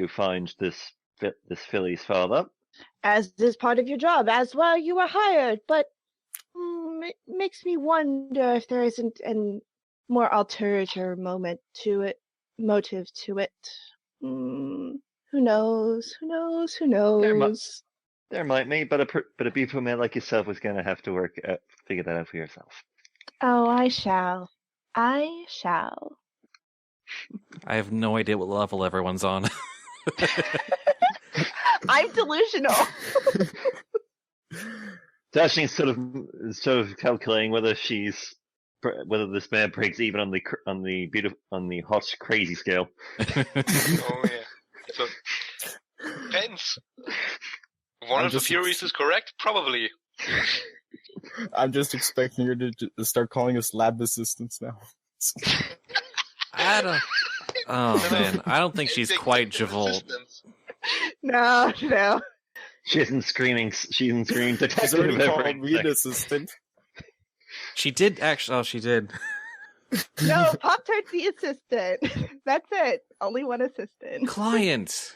find this filly's father. As is part of your job, as well you were hired, but it makes me wonder if there isn't a more ulterior motive to it. Who knows? There might be, but a beautiful man like yourself is going to have to figure that out for yourself. Oh, I shall. I have no idea what level everyone's on. I'm delusional. Dashing is sort of calculating whether this man breaks even on the hot crazy scale. Oh yeah. So depends. One of the theories is correct, probably. I'm just expecting her to start calling us lab assistants now. Oh man, I don't think she's quite Javol. No. She isn't screaming. She isn't screaming. She's already called me an assistant. She did actually. Oh, she did. No, Pop-Tart's the assistant. That's it. Only one assistant. Client.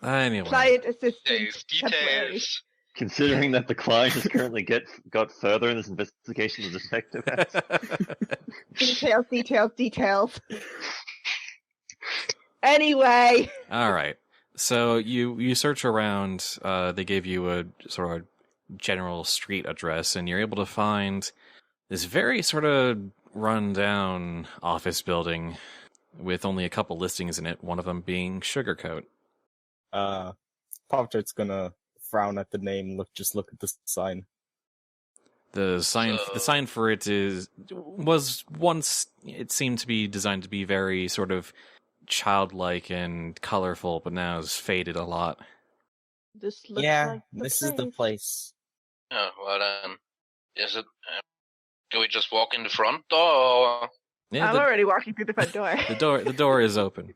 Anyway. Client assistant. Details. Considering that the client has currently got further in this investigation than the detective has. Details. Anyway. All right. So you search around. They gave you a sort of general street address, and you're able to find this very sort of run-down office building with only a couple listings in it, one of them being Sugarcoat. Pop-Tart's gonna frown at the name, look at the sign. The sign for it was once, it seemed to be designed to be very sort of childlike and colorful, but now it's faded a lot. This looks like this is the place. Oh, well then, is it? Do we just walk in the front door? Or... Yeah, I'm already walking through the front door. The door is open,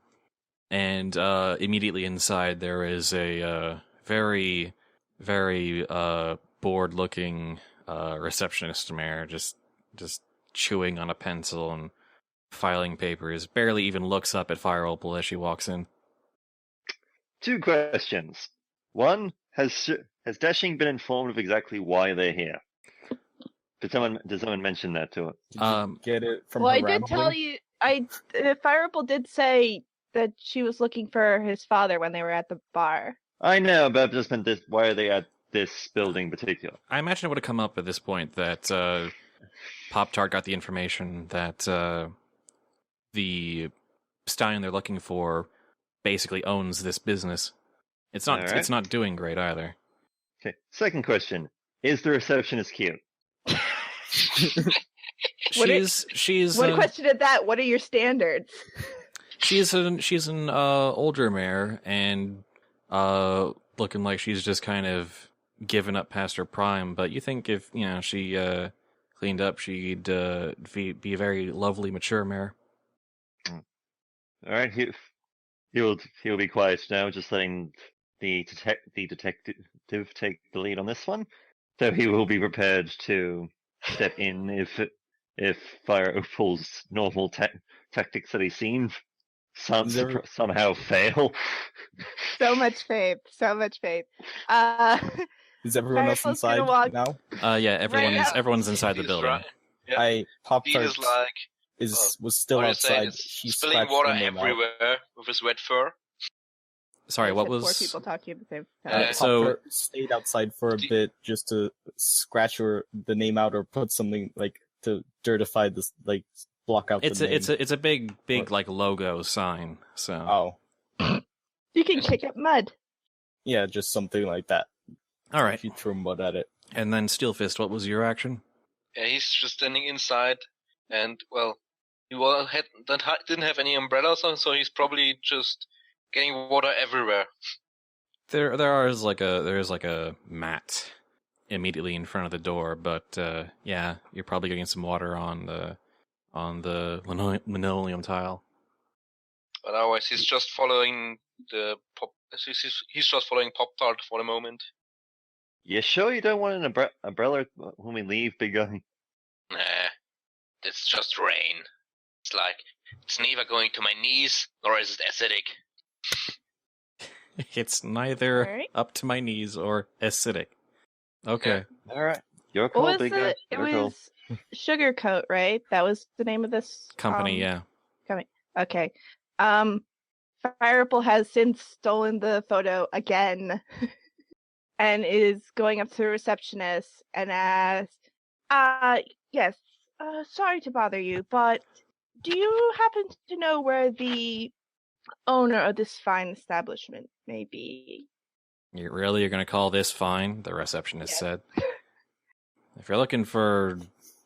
and immediately inside there is a very, very bored-looking receptionist mayor, just chewing on a pencil and filing papers. Barely even looks up at Fire Opal as she walks in. 2 questions. One, has Dashing been informed of exactly why they're here? Did someone mention that to him? Get it from Well, her I did tell rambling? you. Fireapple did say that she was looking for his father when they were at the bar. I know, but I've just meant this. Why are they at this building in particular? I imagine it would have come up at this point that Pop-Tart got the information that the stallion they're looking for basically owns this business. It's not. All right. It's not doing great either. Okay. Second question: is the receptionist cute? She's One question at that. What are your standards? she's an older mare and looking like she's just kind of given up past her prime. But you think if she cleaned up, she'd be a very lovely mature mare. All right, he'll be quiet now, just letting the detective take the lead on this one. So he will be prepared to step in if Fireopal's normal tactics that he's seen somehow fail. So much faith. So much faith. Is everyone else Fireaple's inside gonna walk- now? Yeah, everyone's inside the He's building. right. Yeah. Pop-Tart Dean is like, was still what are you saying? outside. It's She spilling scratched water her name out. everywhere with his wet fur. Sorry, what Four was? people talking at the same time. Yeah. So Pop-Tart stayed outside for a bit just to scratch the name out or put something like to dirtify this, like block out it's the name. it's a big What? like logo sign. So Oh, You can kick up mud. yeah, just something like that. all right. If you threw mud at it. And then Steelfist, what was your action? Yeah, he's just standing inside, and well, he didn't have any umbrellas on, so he's probably just getting water everywhere. There is like a mat immediately in front of the door, but yeah, you're probably getting some water on the linoleum tile. But otherwise, he's just following he's just following Pop-Tart for the moment. You sure you don't want an umbrella when we leave, big guy? Nah, it's just rain. It's neither going to my knees nor is it acidic. It's neither Alright. up to my knees or acidic. Okay. All right, your What call, was big guy. it? It Your call. was Sugarcoat, right? That was the name of this Company, yeah. Okay. Fireapple has since stolen the photo again and is going up to the receptionist and asks, yes, sorry to bother you, but do you happen to know where the owner of this fine establishment may be? You're going to call this fine? The receptionist Yes. said. If you're looking for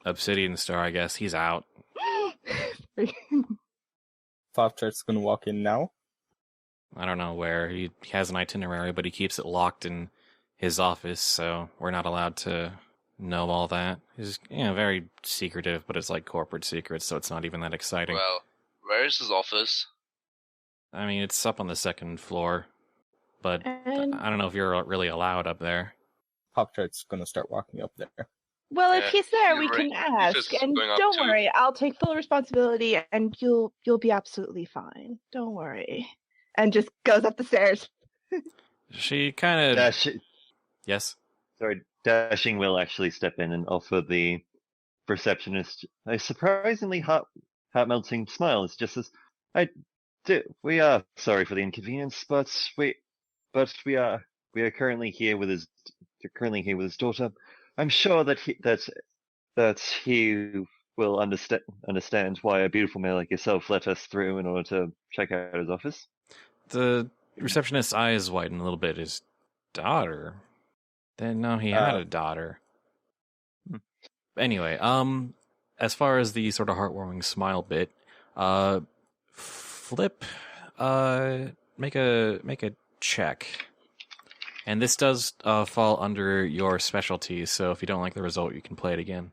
Obsidian Star, I guess he's out. Pop-Tart's gonna walk in now. I don't know where. He has an itinerary, but he keeps it locked in his office, so we're not allowed to know all that. He's very secretive, but it's like corporate secrets, so it's not even that exciting. Well, where is his office? I mean, it's up on the 2nd floor, but And- I don't know if you're really allowed up there. Pop-Tart's gonna start walking up there. Well, if Yeah, he's there, you're we can right. ask. Just And going up don't to- worry, I'll take full responsibility, and you'll be absolutely fine. Don't worry. And just goes up the stairs. She kind of... Yes? Dashing will actually step in and offer the receptionist a surprisingly heart-melting smile. It's just as we are sorry for the inconvenience, but we are currently here with his daughter. I'm sure that he will understand why a beautiful male like yourself let us through in order to check out his office. The receptionist's eyes widen a little bit. His daughter? Didn't know he had a daughter. Anyway, as far as the sort of heartwarming smile bit, Flip, make a check. And this does fall under your specialty, so if you don't like the result, you can play it again.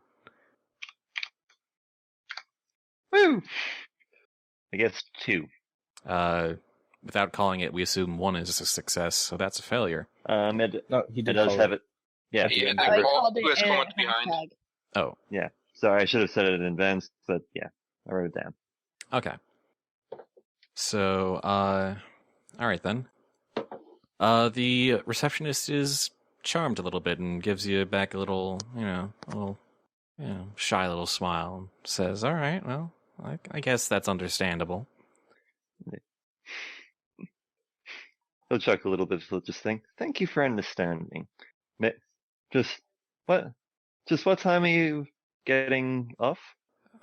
Woo! I guess 2. Without calling it, we assume 1 is a success, so that's a failure. It No, he did does call have it. it. Yeah. Yeah, I Remember, called who has it in comment behind? hashtag. Oh, Yeah. Sorry, I should have said it in advance, but yeah, I wrote it down. okay. So, alright then. The receptionist is charmed a little bit and gives you back a little, shy little smile. And says, "All right, well, I guess that's understandable." He'll chuckle a little bit. He'll just think, "Thank you for understanding." Just what time are you getting off?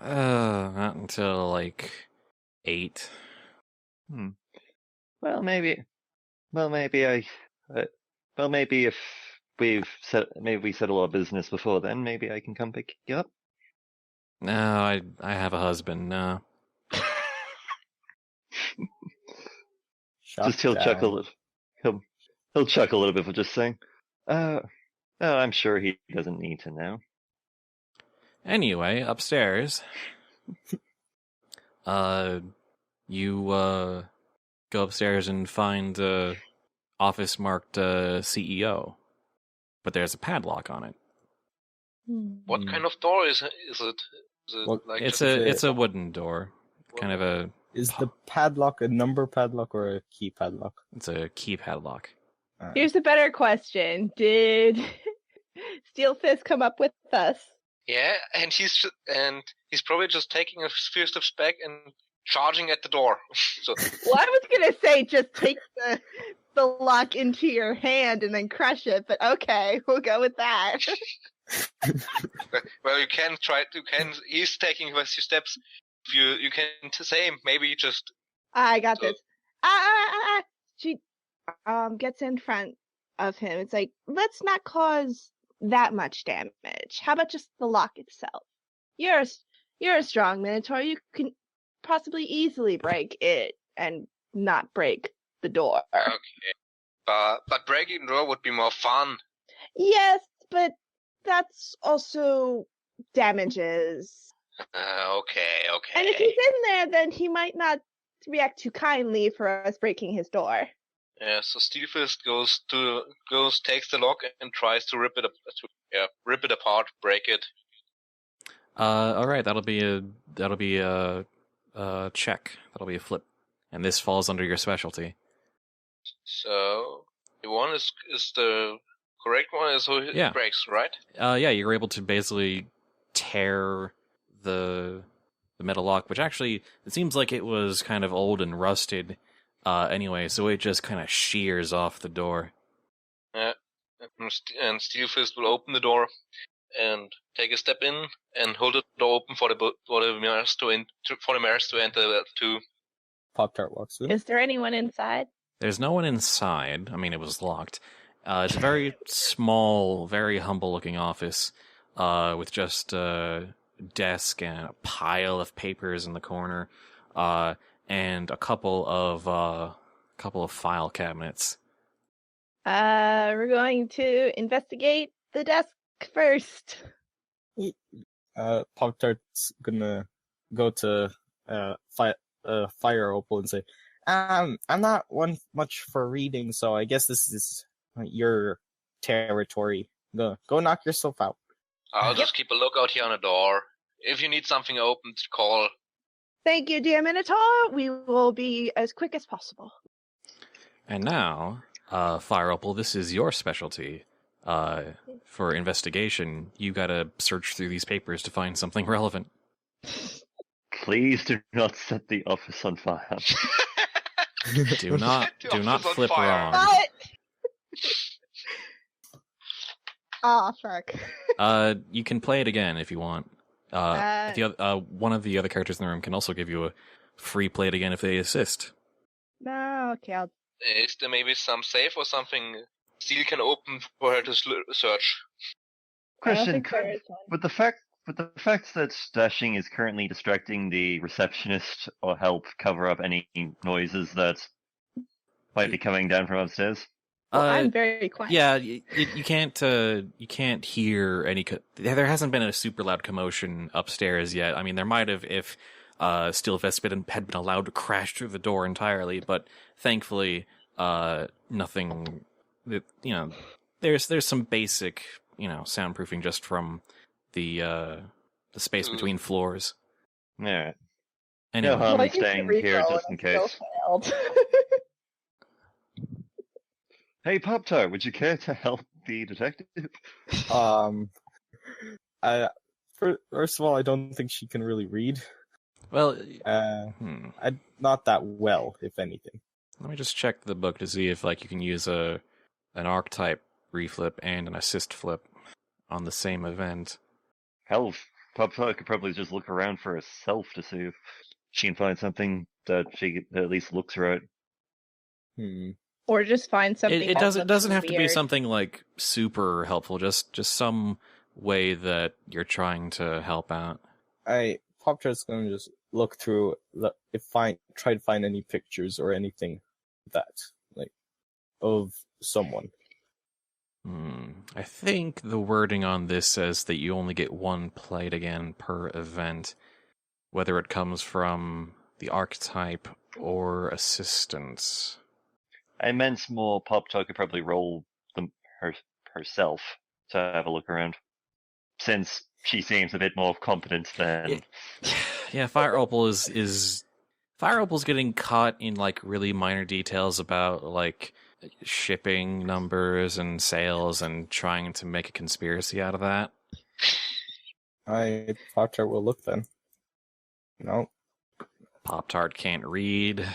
Not until like 8. Well, maybe if we settle our business before then, maybe I can come pick you up. No, I have a husband. No. Just he'll chuckle. He'll chuckle a little bit for just saying, I'm sure he doesn't need to know." Anyway, upstairs, you go upstairs and find office marked CEO, but there's a padlock on it. What kind of door is it? Is it Well, like It's a wooden door, kind of a. Is the padlock a number padlock or a key padlock? It's a key padlock. Here's a better question. Did Steel Fist come up with us? Yeah, and he's probably just taking a few steps back and charging at the door. So Well, I was gonna say just take the lock into your hand and then crush it, but okay, we'll go with that. well, you can try. He's taking a few steps. You can say maybe you just. I got this. She gets in front of him. It's like, let's not cause that much damage. How about just the lock itself? You're a strong Minotaur. You can possibly easily break it and not break the door. Okay, but breaking the door would be more fun. Yes, but that's also damages. Okay. And if he's in there, then he might not react too kindly for us breaking his door. Yeah, so Steelfist takes the lock and tries to rip it apart, break it. All right, that'll be a check. That'll be a flip, and this falls under your specialty. So the one is the correct one, is who it breaks, right? Yeah, you were able to basically tear the metal lock, which actually it seems like it was kind of old and rusted. Anyway, so it just kind of shears off the door. Yeah, and Steelfist will open the door and take a step in and hold the door open for the mares to enter too. Pop-Tart walks in. Is there anyone inside? There's no one inside. I mean, it was locked. It's a very small, very humble-looking office with just a desk and a pile of papers in the corner. And a couple of file cabinets. We're going to investigate the desk first. Pop-Tart's gonna go to Fire Opal and say, I'm not one much for reading, so I guess this is your territory. Go knock yourself out. I'll just keep a lookout here on the door. If you need something opened, call. Thank you, dear Minotaur. We will be as quick as possible. And now, Fire Opal, this is your specialty. For investigation, you gotta search through these papers to find something relevant. Please do not set the office on fire. Do not flip wrong. But... fuck. You can play it again if you want. One of the other characters in the room can also give you a free play it again if they assist. No, okay, Is there maybe some safe or something Steel can open for her to search? Question: with the fact that stashing is currently distracting the receptionist, or help cover up any noises that might be coming down from upstairs? Well, I'm very quiet. Yeah, you can't hear any. There hasn't been a super loud commotion upstairs yet. I mean, there might have if Steelfist had been allowed to crash through the door entirely, but thankfully, nothing. There's some basic, soundproofing just from the space between floors. All right. Anyway. No harm in staying here just in case. Hey, Pop-Tart, would you care to help the detective? First of all, I don't think she can really read. Well, Not that well, if anything. let me just check the book to see if you can use an archetype reflip and an assist flip on the same event. Hell, Pop-Tart could probably just look around for herself to see if she can find something that at least looks right. Or just find something. It that doesn't looks have to be weird. something super helpful. Just some way that you're trying to help out. Pop-Tart's gonna just look through try to find any pictures or anything of someone. I think the wording on this says that you only get one plate again per event, whether it comes from the archetype or assistance. I meant more Pop-Tart could probably roll them herself to have a look around, since she seems a bit more competent than... Yeah, Fire Opal is Fire Opal's getting caught in really minor details about shipping numbers and sales and trying to make a conspiracy out of that. Pop-Tart will look then. No. Pop-Tart can't read.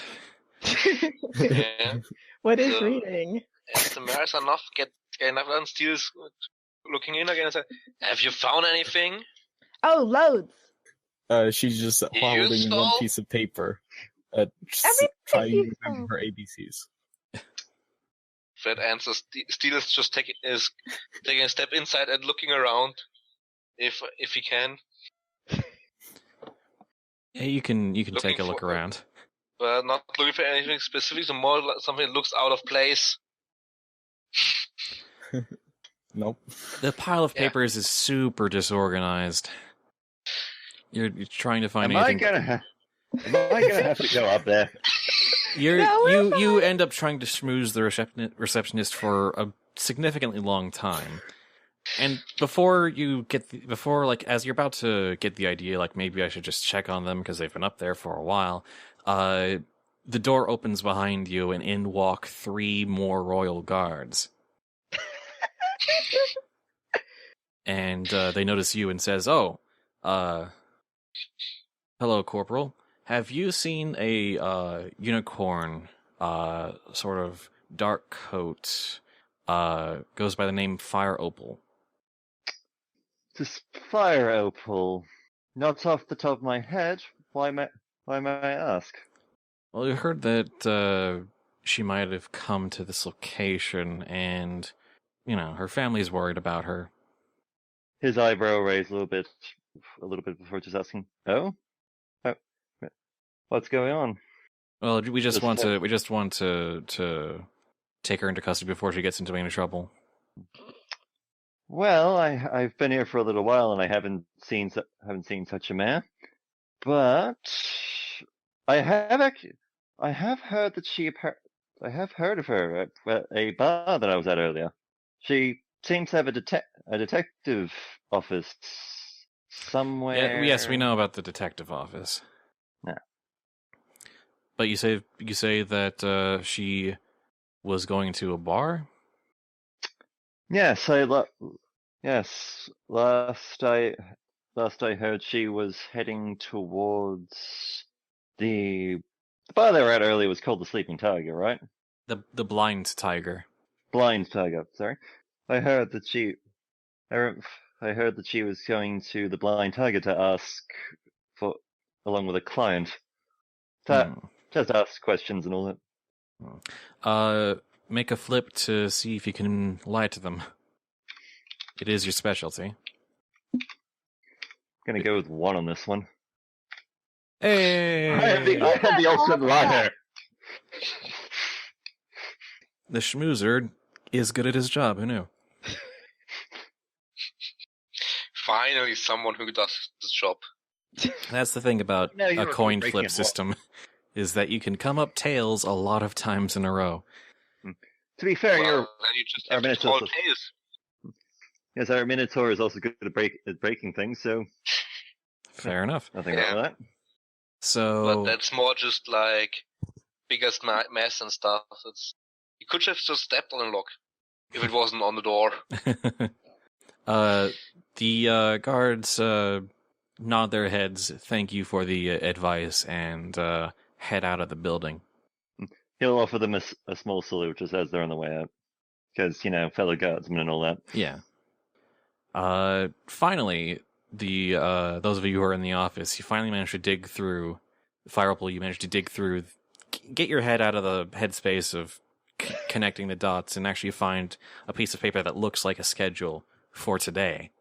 Yeah. What is So- reading? As the mares are not get enough done, Steel's looking in again and said, "Have you found anything?" Oh, loads. She's just You holding one stole- piece of paper, Everything trying you to remember stole. her ABCs. Fred answers. Steel is just taking a step inside and looking around, if he can, Yeah, you can take Looking a look for- around. but not looking for anything specific. So more like something that looks out of place. Nope. The pile of Yeah. papers is super disorganized. You're trying to find Am I anything. gonna have to go up there? No, we're You end up trying to schmooze the receptionist for a significantly long time, and before as you're about to get the idea, maybe I should just check on them because they've been up there for a while. The door opens behind you, and in walk 3 more royal guards. And they notice you and says, "Oh, hello, Corporal. Have you seen a unicorn, sort of dark coat, goes by the name Fire Opal?" This Fire Opal. Not off the top of my head. Why may I ask? Well, you heard that she might have come to this location, and her family's worried about her. His eyebrow raised a little bit before just asking, "Oh? What's going on?" Well, we just Just want to take her into custody before she gets into any trouble. Well, I've been here for a little while and I haven't seen such a mare, but I have heard of her at a bar that I was at earlier. She seems to have a detective office somewhere. Yeah, yes, we know about the detective office. Yeah. But you say that she was going to a bar? Yes, yes. Last I heard, she was heading towards the bar they were at earlier. Was called the Sleeping Tiger, right? The blind tiger. Blind Tiger. Sorry, I heard that she was going to the Blind Tiger to ask along with a client, just ask questions and all that. Make a flip to see if you can lie to them. It is your specialty. Gonna go with 1 on this one. Hey! I am the ultimate liar. The schmoozer is good at his job. Who knew? Finally, someone who does this job. That's the thing about No, you a were coin breaking flip it. system, is that you can come up tails a lot of times in a row. To be fair, Well, then you just have to Minotaur's call also- tails. our Minotaur is also good at breaking things, so Fair enough. nothing Yeah. wrong with that. So But that's more just biggest mess and stuff. could have just stepped on a lock if it wasn't on the door. The guards nod their heads, thank you for the advice, and head out of the building. He'll offer them a small salute just as they're on the way out. Because, fellow guardsmen and all that. Yeah. Finally, those of you who are in the office, you finally managed to dig through, Fireopal, you managed to dig through, get your head out of the headspace of connecting the dots, and actually find a piece of paper that looks like a schedule for today.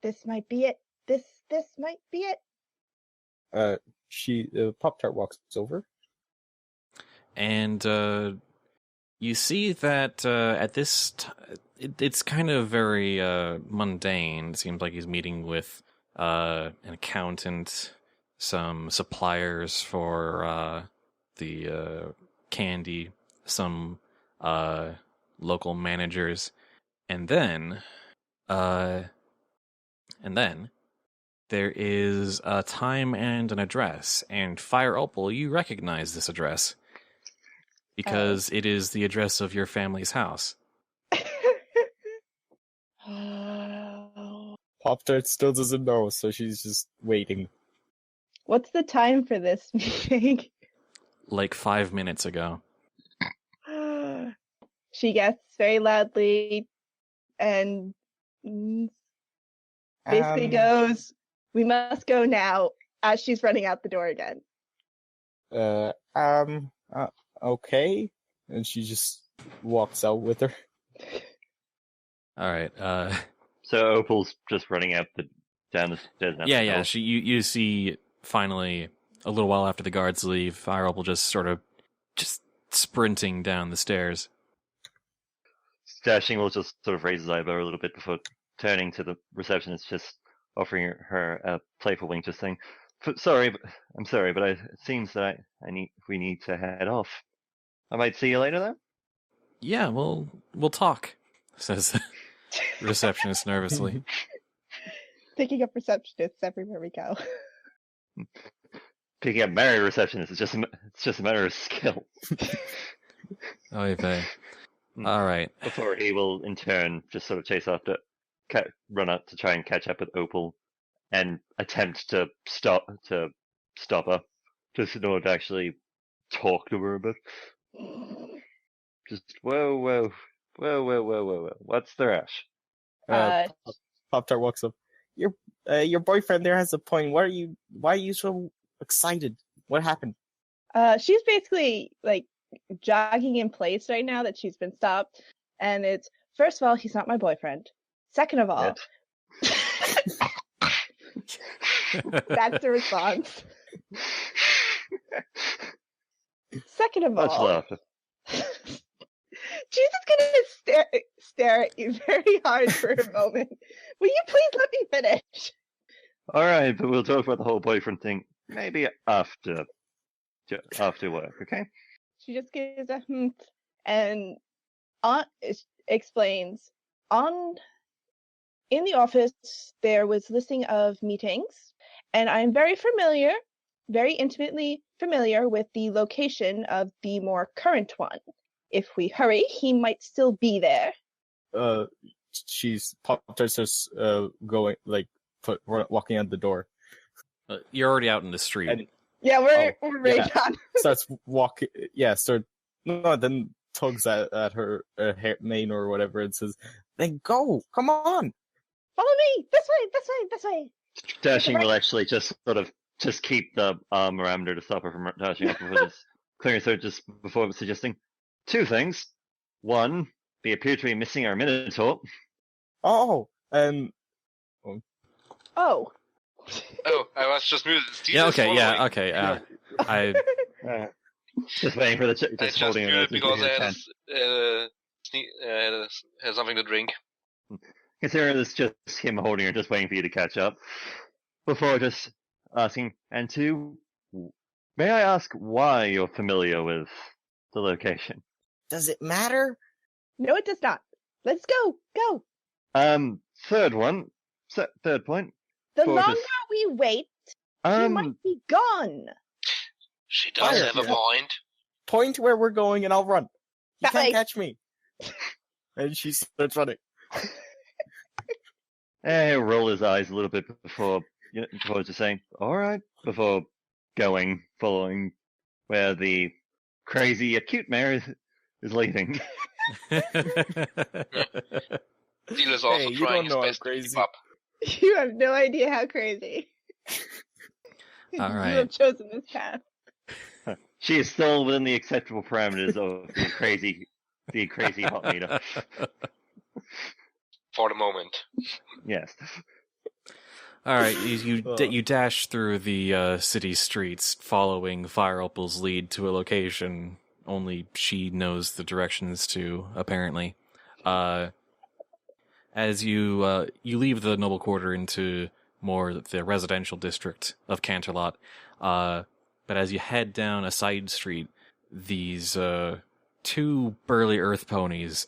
This might be it. This might be it. Pop-Tart walks over. And you see that at this it's kind of very mundane. It seems like he's meeting with an accountant, some suppliers for the candy, some local managers, and then there is a time and an address. And Fire Opal, you recognize this address because it is the address of your family's house. Pop-Tart still doesn't know, so she's just waiting. What's the time for this meeting? Like 5 minutes ago. She gets very loudly and basically goes, "We must go now," as she's running out the door again. Okay. And she just walks out with her. All right. So Opal's just running out down the stairs now. Yeah. You see finally a little while after the guards leave, Fire Opal just sprinting down the stairs. Dashing will just sort of raise his eyebrow a little bit before turning to the receptionist, just offering her a playful wink, just saying, I'm sorry, but it seems that we need to head off. I might see you later, though? Yeah, we'll talk, says the receptionist nervously. Picking up receptionists everywhere we go. Picking up married receptionists, it's just a matter of skill. Oy vey. All right. Before he will, in turn, just sort of chase after, run up to try and catch up with Opal, and attempt to stop her, just in order to actually talk to her a bit. Just whoa, what's the rush? Pop-Tart walks up. Your boyfriend there has a point. Why are you so excited? What happened? She's basically like jogging in place right now that she's been stopped, and it's, first of all, he's not my boyfriend. Second of all, that's the response. Second of Much all, laughter. she's just gonna stare at you very hard for a moment. Will you please let me finish? All right, but we'll talk about the whole boyfriend thing maybe after work, okay? She just gives a and explains in the office there was listing of meetings, and I'm very intimately familiar with the location of the more current one. If we hurry, he might still be there. Pop-Tart's just going, walking out the door. You're already out in the street. And, yeah, we're really done. Starts walking. Yeah, then tugs at her mane or whatever and says, "Then go, come on, follow me this way." Dashing will actually just sort of keep the arm around her to stop her from dashing off before just clearing her throat, just before suggesting two things. One, we appear to be missing our Minotaur. Oh, I was just muted. Yeah, okay. I just waiting for the I just muted because I had something to drink. Consider this just him holding her, just waiting for you to catch up. Before just asking, and two, may I ask why you're familiar with the location? Does it matter? No, it does not. Let's go. Third point. The longer we wait, he might be gone. She does have a point. Point where we're going and I'll run. You That can't way. catch me. And she starts running. He'll roll his eyes a little bit before just saying, all right, before following where the crazy acute mayor is leading. Steel is also Hey, you trying don't his know I'm best to keep crazy. up. You have no idea how crazy. All You right. have chosen this path. She is still within the acceptable parameters of the crazy hot meter. For the moment. Yes. All right, you dash through the city streets, following Fire Opal's lead to a location only she knows the directions to. Apparently, as you leave the noble quarter into more the residential district of Canterlot, but as you head down a side street, these two burly earth ponies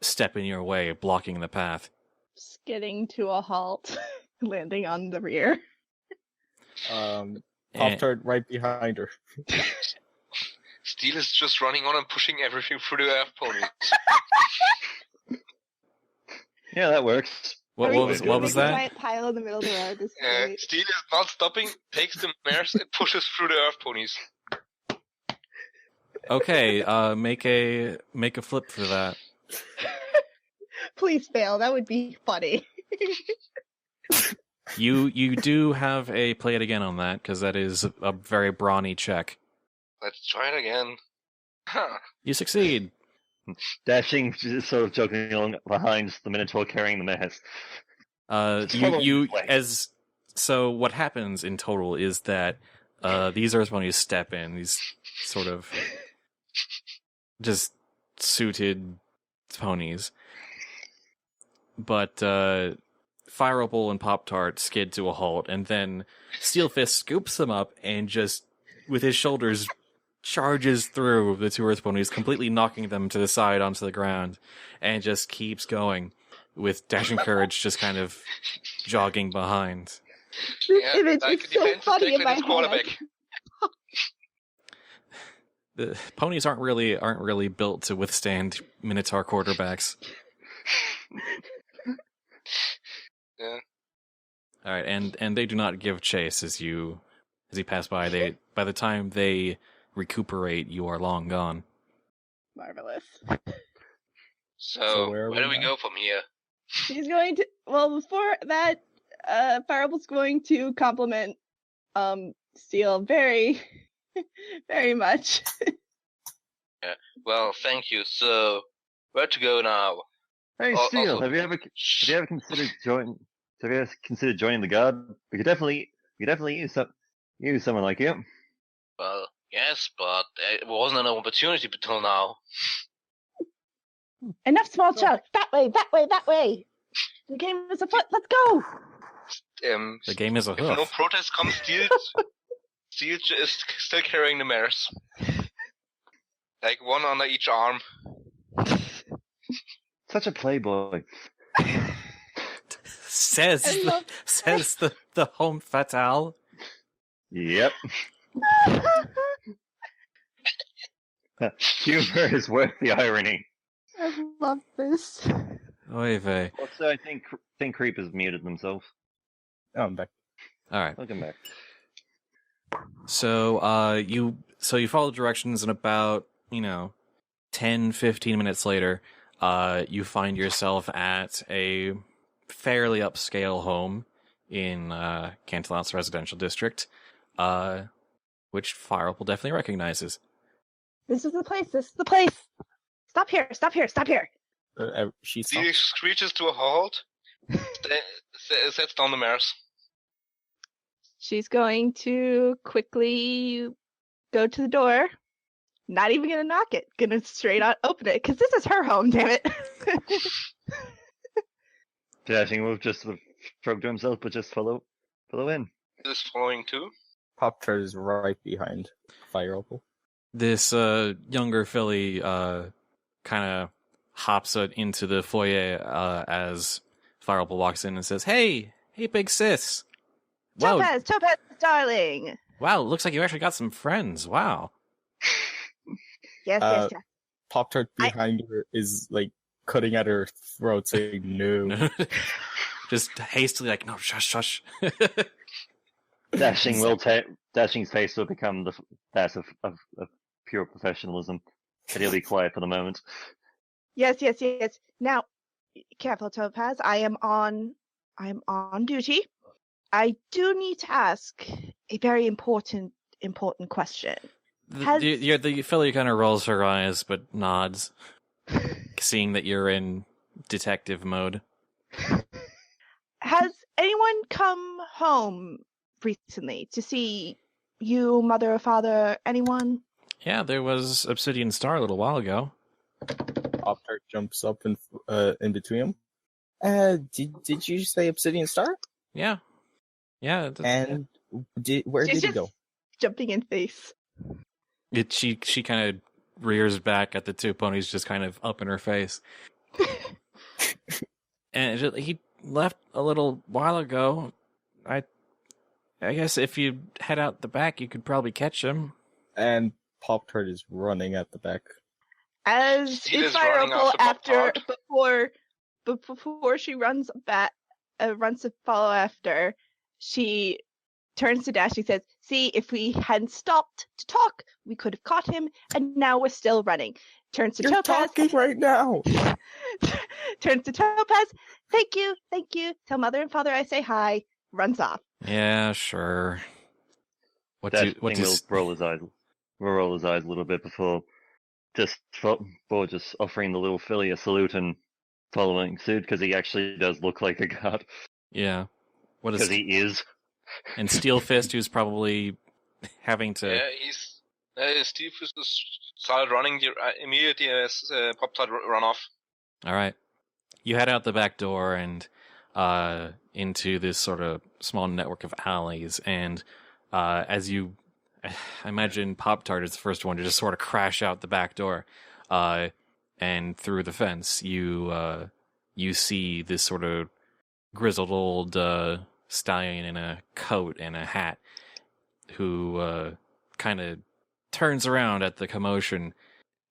step in your way, blocking the path. Skidding to a halt, landing on the rear. Pop-Tart right behind her. Steel is just running on and pushing everything through the earth ponies. Yeah, that works. What was Make a that? giant pile in the middle of the road. This is great. Steel is not stopping, takes the mares and pushes through the earth ponies. Okay, make a flip for that. Please fail. That would be funny. You do have a play it again on that, because that is a very brawny check. Let's try it again. Huh. You succeed. Dashing, just sort of jogging along behind the Minotaur carrying the mares. So what happens in total is that these earth ponies step in, these sort of just suited ponies. But Fire Opal and Pop-Tart skid to a halt, and then Steelfist scoops them up and just, with his shoulders, charges through the two earth ponies, completely knocking them to the side onto the ground, and just keeps going, with Dashing Courage just kind of jogging behind. This image is so funny in my head. quarterback. The ponies aren't really built to withstand Minotaur quarterbacks. Yeah. All right, and they do not give chase as you pass by. By the time they recuperate, you are long gone. Marvelous. So where are where do we we now? go from here? She's going to. Well, before that, Fireball's going to compliment Steel very, very much. Well, thank you. So where to go now? Hey, Oh, Steel, also- have you ever considered joining the guard? We could definitely use someone like you. Well, yes, but it wasn't an opportunity until now. Enough small talk. That way, that way, that way. The game is afoot. Let's go. The game is a If no hoof. protest comes, Steel is still carrying the mares. Like one under each arm. Such a playboy. says I love the home fatale. Yep. Humor is worth the irony. I love this. Oy vey. Also, I think Creepers muted themselves. Oh, I'm back. All right. Welcome back. So you follow directions, and about 10-15 minutes later, you find yourself at a fairly upscale home in Canterlot's residential district, which Fire Opal definitely recognizes. This is the place. This is the place. Stop here. Stop here. Stop here. She Steel screeches to a halt. Sets down the mares. She's going to quickly go to the door. Not even gonna knock it. Gonna straight out open it because this is her home. Damn it. Dashing will just sort of shrug to himself, but just follow in. Is following too. Pop-Tart is right behind Fire Opal. This younger filly kind of hops into the foyer as Fire Opal walks in and says, "Hey, big sis! Wow, Topaz, darling. wow, looks like you actually got some friends. Wow." Yes, Uh, yes. Pop-Tart behind her is like cutting at her throat, saying no. Just hastily, like, no, shush. Dashing's face will become that of pure professionalism, but he'll be quiet for the moment. Yes. Now, careful, Topaz. I am on duty. I do need to ask a very important question. The filly kind of rolls her eyes, but nods, seeing that you're in detective mode. Has anyone come home recently to see you, mother or father? Anyone? Yeah, there was Obsidian Star a little while ago. Pop-Tart jumps up in between them. Did you say Obsidian Star? Yeah. And where did he go? Jumping in face. She kind of rears back at the two ponies, just kind of up in her face. And he left a little while ago. I guess if you head out the back, you could probably catch him. And Pop-Tart is running at the back. As is Fireopal before she runs to follow after, she turns to Dash and says, "See, if we hadn't stopped to talk, we could have caught him, and now we're still running." Turns to You're Topaz. talking right now. Turns to Topaz. Thank you. Tell mother and father I say hi. Runs off. Yeah, sure. We'll roll his eyes a little bit before just offering the little filly a salute and following suit, because he actually does look like a god. Yeah. Because he is. And Steel Fist, who's probably having to... Yeah, Steel Fist started running immediately as Pop-Tart run off. All right. You head out the back door and into this sort of small network of alleys, and as you... I imagine Pop-Tart is the first one to just sort of crash out the back door, and through the fence, you see this sort of grizzled old stallion in a coat and a hat, who kind of turns around at the commotion,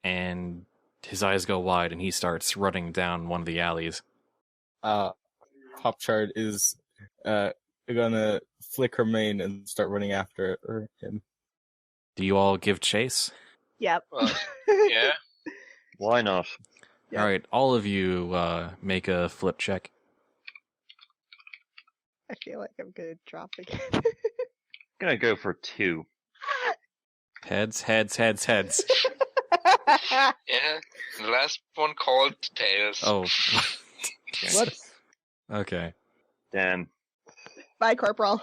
and his eyes go wide, and he starts running down one of the alleys. Pop-Tart is gonna flick her mane and start running after him. Do you all give chase? Yep. Yeah. Why not? Yep. All right, all of you make a flip check. I feel like I'm gonna drop again. I'm gonna go for 2. Heads. Yeah. The last one called tails. Oh. Whoops. Okay. Damn. Bye, Corporal.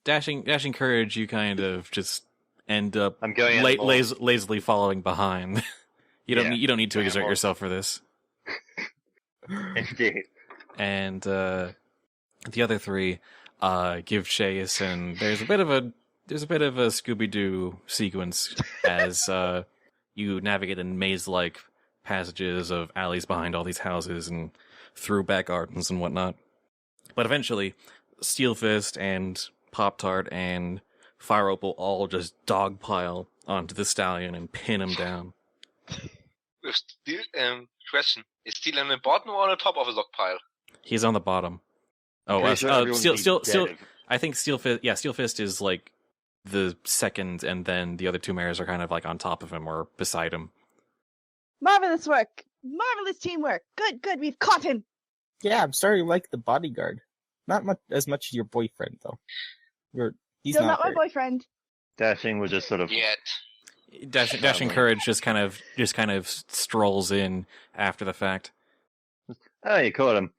Dashing courage, you kind of just end up I'm going lazily following behind. You don't need to exert yourself for this. Indeed. And the other three give chase, and there's a bit of a Scooby-Doo sequence as you navigate in maze-like passages of alleys behind all these houses and through back gardens and whatnot. But eventually, Steel Fist and Pop-Tart and Fireopal all just dogpile onto the stallion and pin him down. Question: is Steel on the bottom or on the top of the dog pile? He's on the bottom. Oh, Steel. I think Steel Fist. Yeah, Steel Fist is like the second, and then the other two mares are kind of like on top of him or beside him. Marvelous work. Marvelous teamwork. Good. We've caught him. Yeah, I'm starting to like the bodyguard. Not as much as your boyfriend, though. He's Still not my there. boyfriend. Dashing was just sort of... Yet. Dashing courage just kind of strolls in after the fact. Oh, you caught him.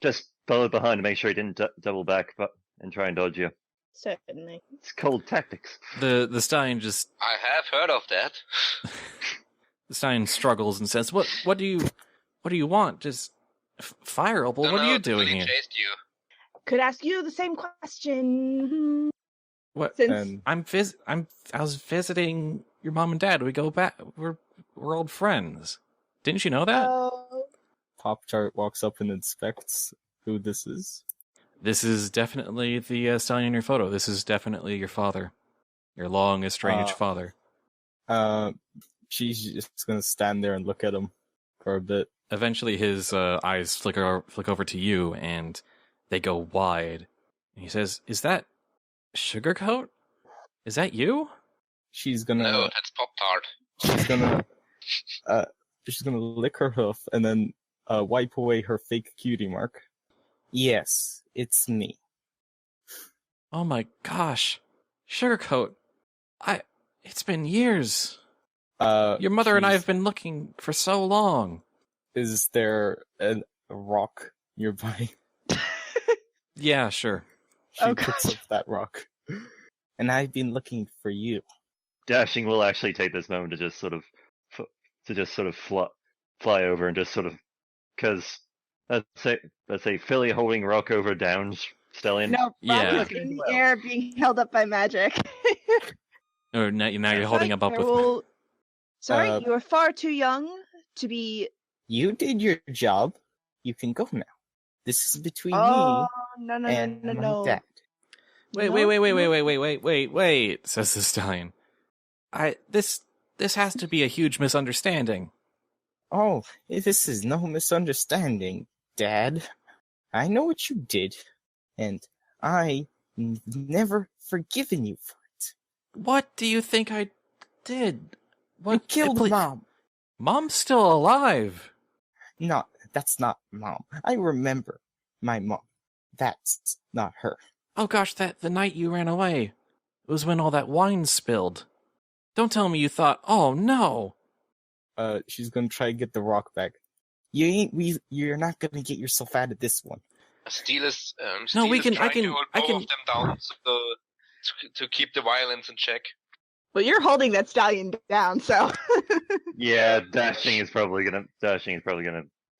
Just follow behind to make sure he didn't double back and try and dodge you. Certainly. It's cold tactics. The stallion just... I have heard of that. The stallion struggles and says, What do you want? Just Fireopal, what are you doing here? Chased you. Could ask you the same question. What? Since I was visiting your mom and dad. We go back. We're old friends. Didn't you know that? Pop-Tart walks up and inspects who this is. This is definitely the stallion in your photo. This is definitely your father. Your long, estranged father. she's just gonna stand there and look at him for a bit. Eventually, his eyes flick over to you, and they go wide. And he says, "Is that Sugarcoat? Is that you?" She's gonna. No, that's Pop-Tart. She's gonna lick her hoof and then wipe away her fake cutie mark. Yes, it's me. Oh my gosh, Sugarcoat! It's been years. Your mother and I have been looking for so long. Is there a rock nearby? Yeah, sure. She picks up that rock. And I've been looking for you. Dashing will actually take this moment to just sort of fly over and just sort of, because let's say Philly holding rock over down Stellian. No, Yeah. Rob is in the air being held up by magic. Or now you're holding him up with. Sorry, you are far too young to be. You did your job. You can go now. This is between Oh, me no, and my dad. Wait, says the stallion. This has to be a huge misunderstanding. Oh, this is no misunderstanding, Dad. I know what you did, and I never forgiven you for it. What do you think I did? What? You killed Mom. Mom's still alive. No, that's not Mom. I remember my mom. That's not her. Oh gosh, the night you ran away. It was when all that wine spilled. Don't tell me you thought, oh no. She's gonna try to get the rock back. You're not gonna get yourself out of this one. Steel is No, we can- trying I can- to hold I both can- of them down to keep the violence in check. Well, you're holding that stallion down, so. Yeah, Dashing is probably gonna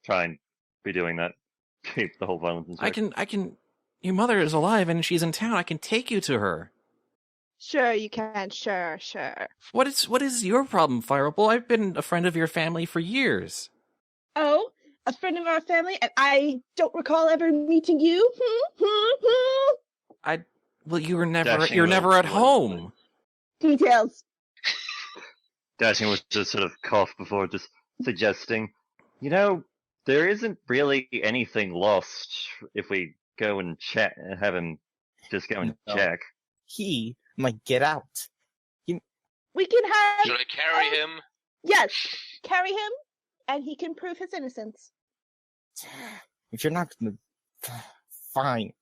try and be doing that. Keep the whole violence in check. I can. Your mother is alive and she's in town. I can take you to her. Sure, you can. Sure. What is your problem, Fireball? I've been a friend of your family for years. Oh, a friend of our family, and I don't recall ever meeting you. Well, you're Dashing never will- at home. Details. Dashing was just sort of cough before just suggesting, there isn't really anything lost if we go and check, have him just go and No. check. He might get out. We can have. Should I carry him? Yes, carry him, and he can prove his innocence. If you're not gonna, fine.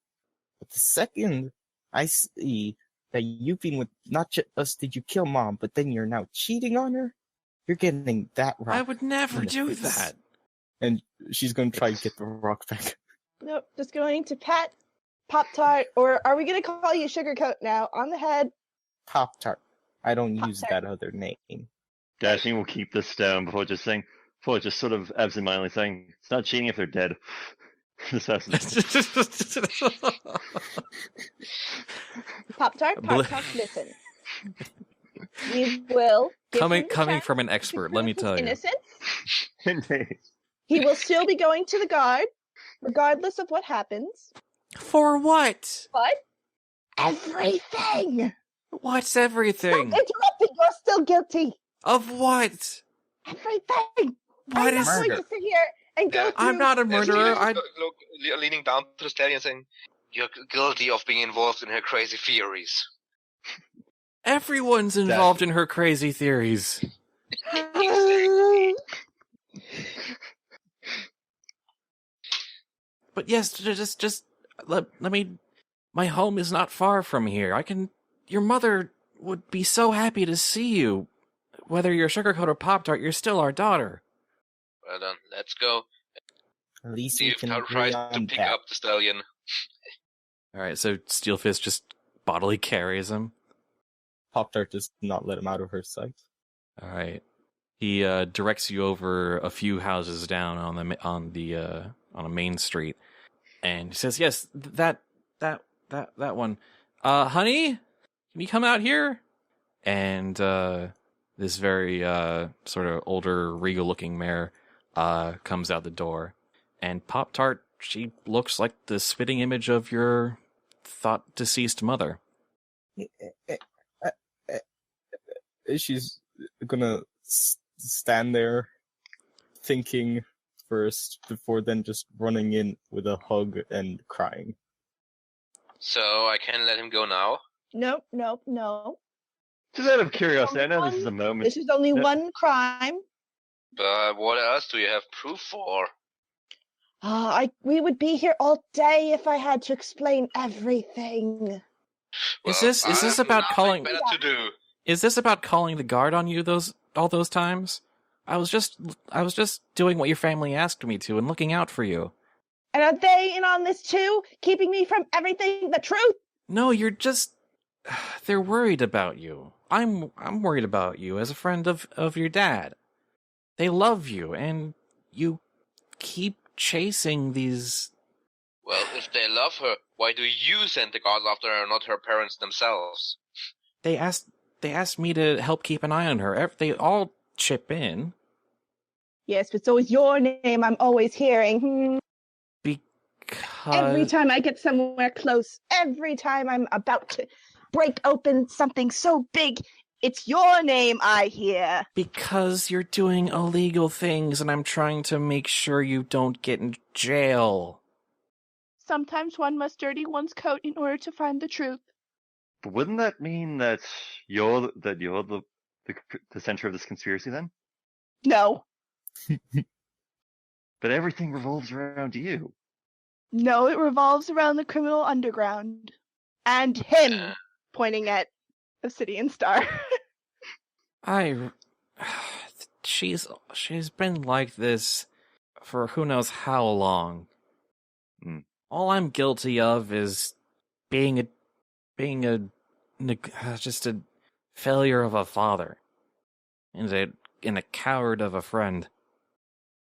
But the second I see that you've been with not just did you kill Mom, but then you're now cheating on her, you're getting that rock. I would never in the do face. that. And she's gonna try to get the rock back. Nope, just going to pat Pop-Tart, or are we going to call you Sugarcoat now, on the head? Pop-Tart. I don't use Pop-Tart. that other name. Dashing will keep this down before just sort of absentmindedly saying, it's not cheating if they're dead. This has Pop-Tart, listen. We will give him the coming chance from an to expert, prove let me his tell you. innocence. Indeed. He will still be going to the guard, regardless of what happens. For what? But everything! What's Stop everything? interrupting, you're still guilty! Of what? Everything! What I'm is? not going to sit here and go Yeah. through... I'm not a murderer. Leaning down to the stallion saying, "You're guilty of being involved in her crazy theories." Everyone's involved in her crazy theories. But yes, just let me. My home is not far from here. Your mother would be so happy to see you. Whether you're Sugarcoat or Pop-Tart, you're still our daughter. Well then, let's go. At least we Steve can agree tries to on pick that. up the stallion. Alright, so Steelfist just bodily carries him. Pop-Tart does not let him out of her sight. Alright. He directs you over a few houses down on a main street. And he says, yes, that one. Honey, can you come out here? And this very sort of older, regal-looking mare comes out the door. And Pop-Tart, she looks like the spitting image of your thought-deceased mother. She's gonna stand there, thinking first, before then just running in with a hug and crying. So I can let him go now? Nope, nope, no. Just out of curiosity, I know this is a moment. This is only No- one crime. But what else do you have proof for? We would be here all day if I had to explain everything. Is this I have about nothing calling? better to do. Is this about calling the guard on you all those times? I was just doing what your family asked me to and looking out for you. And are they in on this too? Keeping me from everything, the truth? No, you're just they're worried about you. I'm worried about you as a friend of your dad. They love you and you keep chasing these. Well, if they love her, why do you send the guards after her, not her parents themselves? They asked me to help keep an eye on her. They all chip in. Yes, but so is your name I'm always hearing. Every time I get somewhere close, every time I'm about to break open something so big, it's your name I hear. Because you're doing illegal things and I'm trying to make sure you don't get in jail. Sometimes one must dirty one's coat in order to find the truth. But wouldn't that mean that you're the center of this conspiracy then? No. But everything revolves around you. No, it revolves around the criminal underground. And him, pointing at Obsidian Star. She's been like this for who knows how long. All I'm guilty of is being just a failure of a father, and a coward of a friend,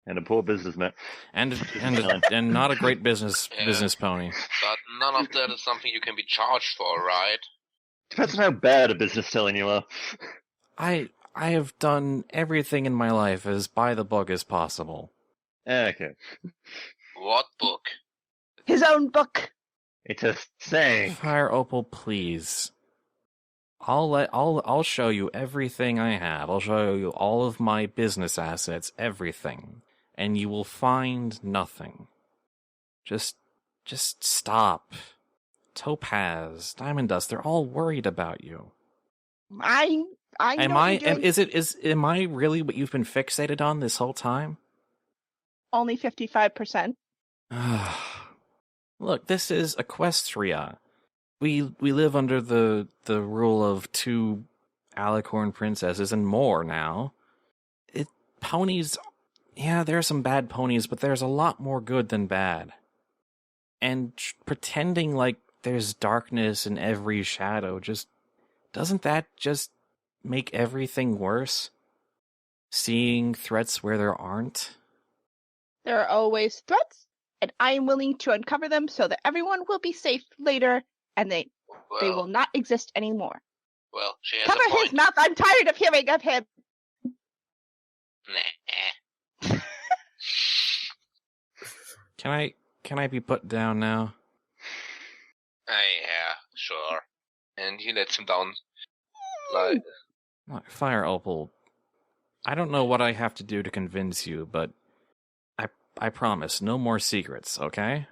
And a poor businessman. and not a great business pony. But none of that is something you can be charged for, right? Depends on how bad a business telling you are. I have done everything in my life as by the book as possible. Okay. What book? His own book. It's a saying. Fire Opal, please. I'll show you everything I have. I'll show you all of my business assets, everything. And you will find nothing. Just stop. Topaz, Diamond Dust, they're all worried about you. I Am know I you're doing am I really what you've been fixated on this whole time? only 55%. Look, this is Equestria. We live under the rule of 2 alicorn princesses and more now. Ponies, yeah, there are some bad ponies, but there's a lot more good than bad. And pretending like there's darkness in every shadow, doesn't that just make everything worse? Seeing threats where there aren't? There are always threats, and I am willing to uncover them so that everyone will be safe later, and they will not exist anymore. Well, she has Cover a point. his mouth! I'm tired of hearing of him! Nah. Can I be put down now? Yeah, sure. And he lets him down. Fire Opal, I don't know what I have to do to convince you, but I promise, no more secrets, okay?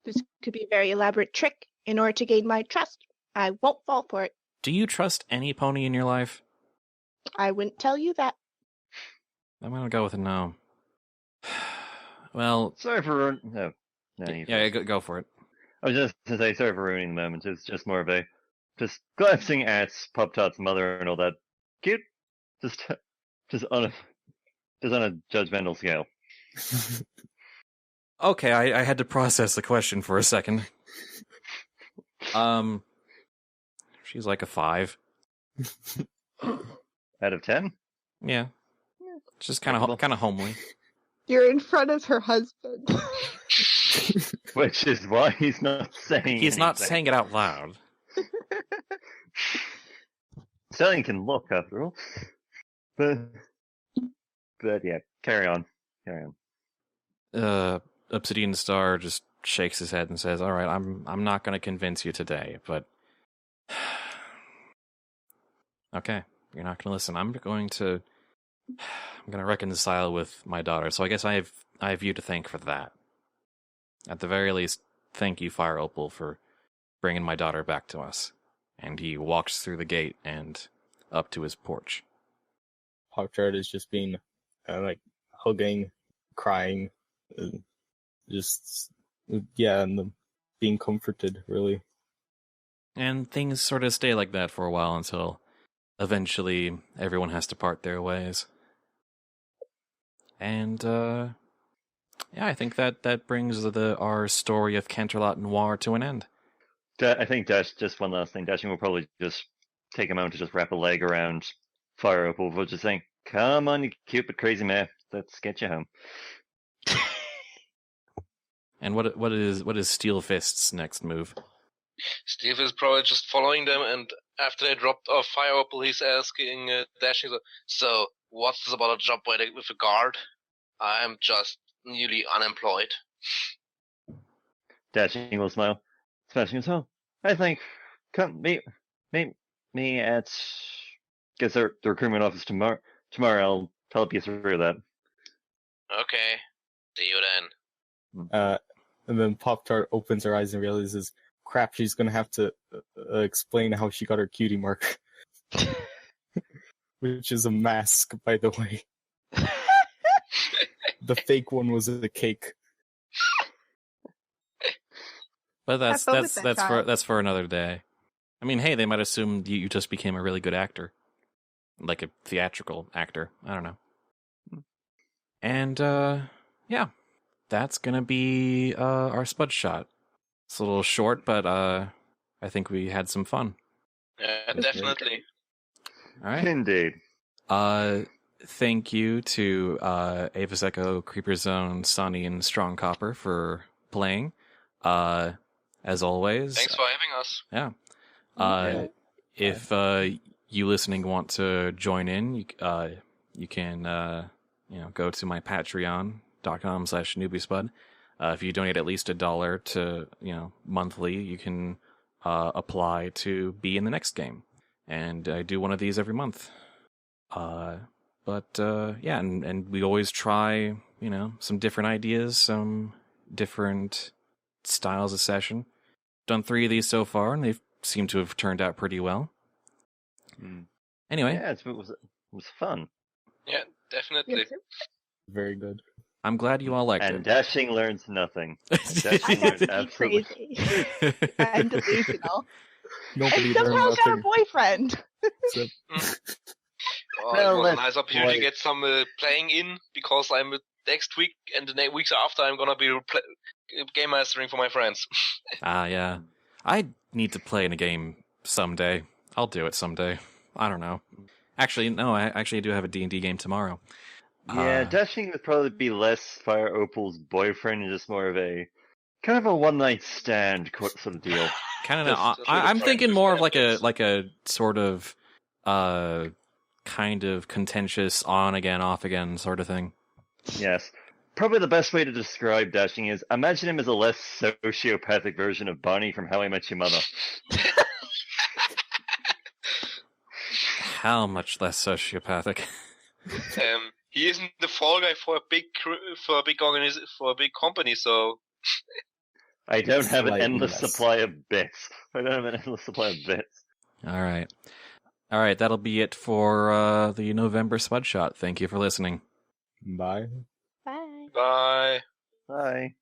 This could be a very elaborate trick in order to gain my trust. I won't fall for it. Do you trust any pony in your life? I wouldn't tell you that. Oh. I'm gonna go with a no. Well, Sorry for no. yeah, go for it. I was just to say sorry for ruining the moment. It's just more of a just glancing at Pop Tart's mother and all that. Cute. Just on a judgmental scale. Okay, I had to process the question for a second. She's like a 5. Out of 10? Yeah. Just kind of homely. You're in front of her husband. Which is why he's not saying He's not anything. saying it out loud. Sterling can look, after all. But yeah, carry on. Obsidian Star just shakes his head and says, "All right, I'm not going to convince you today, but okay, you're not going to listen. I'm going to I'm gonna reconcile with my daughter, so I guess I have you to thank for that. At the very least, thank you, Fire Opal, for bringing my daughter back to us. And he walks through the gate and up to his porch. Pop-Tart is just being, like, hugging, crying, just, yeah, and being comforted, really. And things sort of stay like that for a while until eventually everyone has to part their ways. And, yeah, I think that brings our story of Canterlot Noir to an end. I think Dash, just one last thing. Dashing will probably just take a moment to just wrap a leg around Fire Opal. We'll just saying, "Come on, you cute but crazy man. Let's get you home." And what is Steel Fist's next move? Steve is probably just following them, and after they dropped off Fire Opal, he's asking Dashing, so what's this about a job with a guard? I'm just newly unemployed. Dashing will smile. Smashing as well. I think, come meet me at, guess the recruitment office tomorrow. I'll help you through that. Okay, see you then. And then Pop-Tart opens her eyes and realizes, crap, she's gonna have to explain how she got her cutie mark. Which is a mask, by the way. The fake one was a cake. But Have fun with that, child. that's for another day. I mean, hey, they might assume you just became a really good actor, like a theatrical actor. I don't know. And yeah, that's gonna be our SpudShot. It's a little short, but I think we had some fun. Yeah, definitely. All right. Indeed. Thank you to Avis Echo, Creeper Zone, Sonny, and Strong Copper for playing. As always. Thanks for having us. Yeah. If you listening want to join in, you can go to my patreon.com/Newbiespud. If you donate at least $1 to monthly, you can apply to be in the next game. And I do one of these every month. But and we always try, some different ideas, some different styles of session. Done 3 of these so far, and they seem to have turned out pretty well. Anyway. Yeah, it was fun. Yeah, definitely. Very good. I'm glad you all liked And it. Dashing learns nothing. Dashing I have learns to be absolutely. crazy. I'm delusional. Nobody And somehow learned got a nothing. boyfriend. Except Oh, Well, it was a let's nice opportunity play. to get some playing in, because I'm next week and the weeks after I'm gonna be game mastering for my friends. Yeah. I need to play in a game someday. I'll do it someday. I don't know. Actually, no, I actually do have a D&D game tomorrow. Yeah, Dashing would probably be less Fire Opal's boyfriend and just more of a kind of a one-night stand sort of deal. Kind of. Just I'm really thinking friends more with of like a benefits. sort of kind of contentious on again, off again sort of thing. Yes. Probably the best way to describe Dashing is, imagine him as a less sociopathic version of Barney from How I Met Your Mother. How much less sociopathic? He isn't the fall guy for a big company, so I don't have an Slightly endless less. supply of bits. I don't have an endless supply of bits. All right. That'll be it for the November SpudShot. Thank you for listening. bye. Bye. bye. Bye.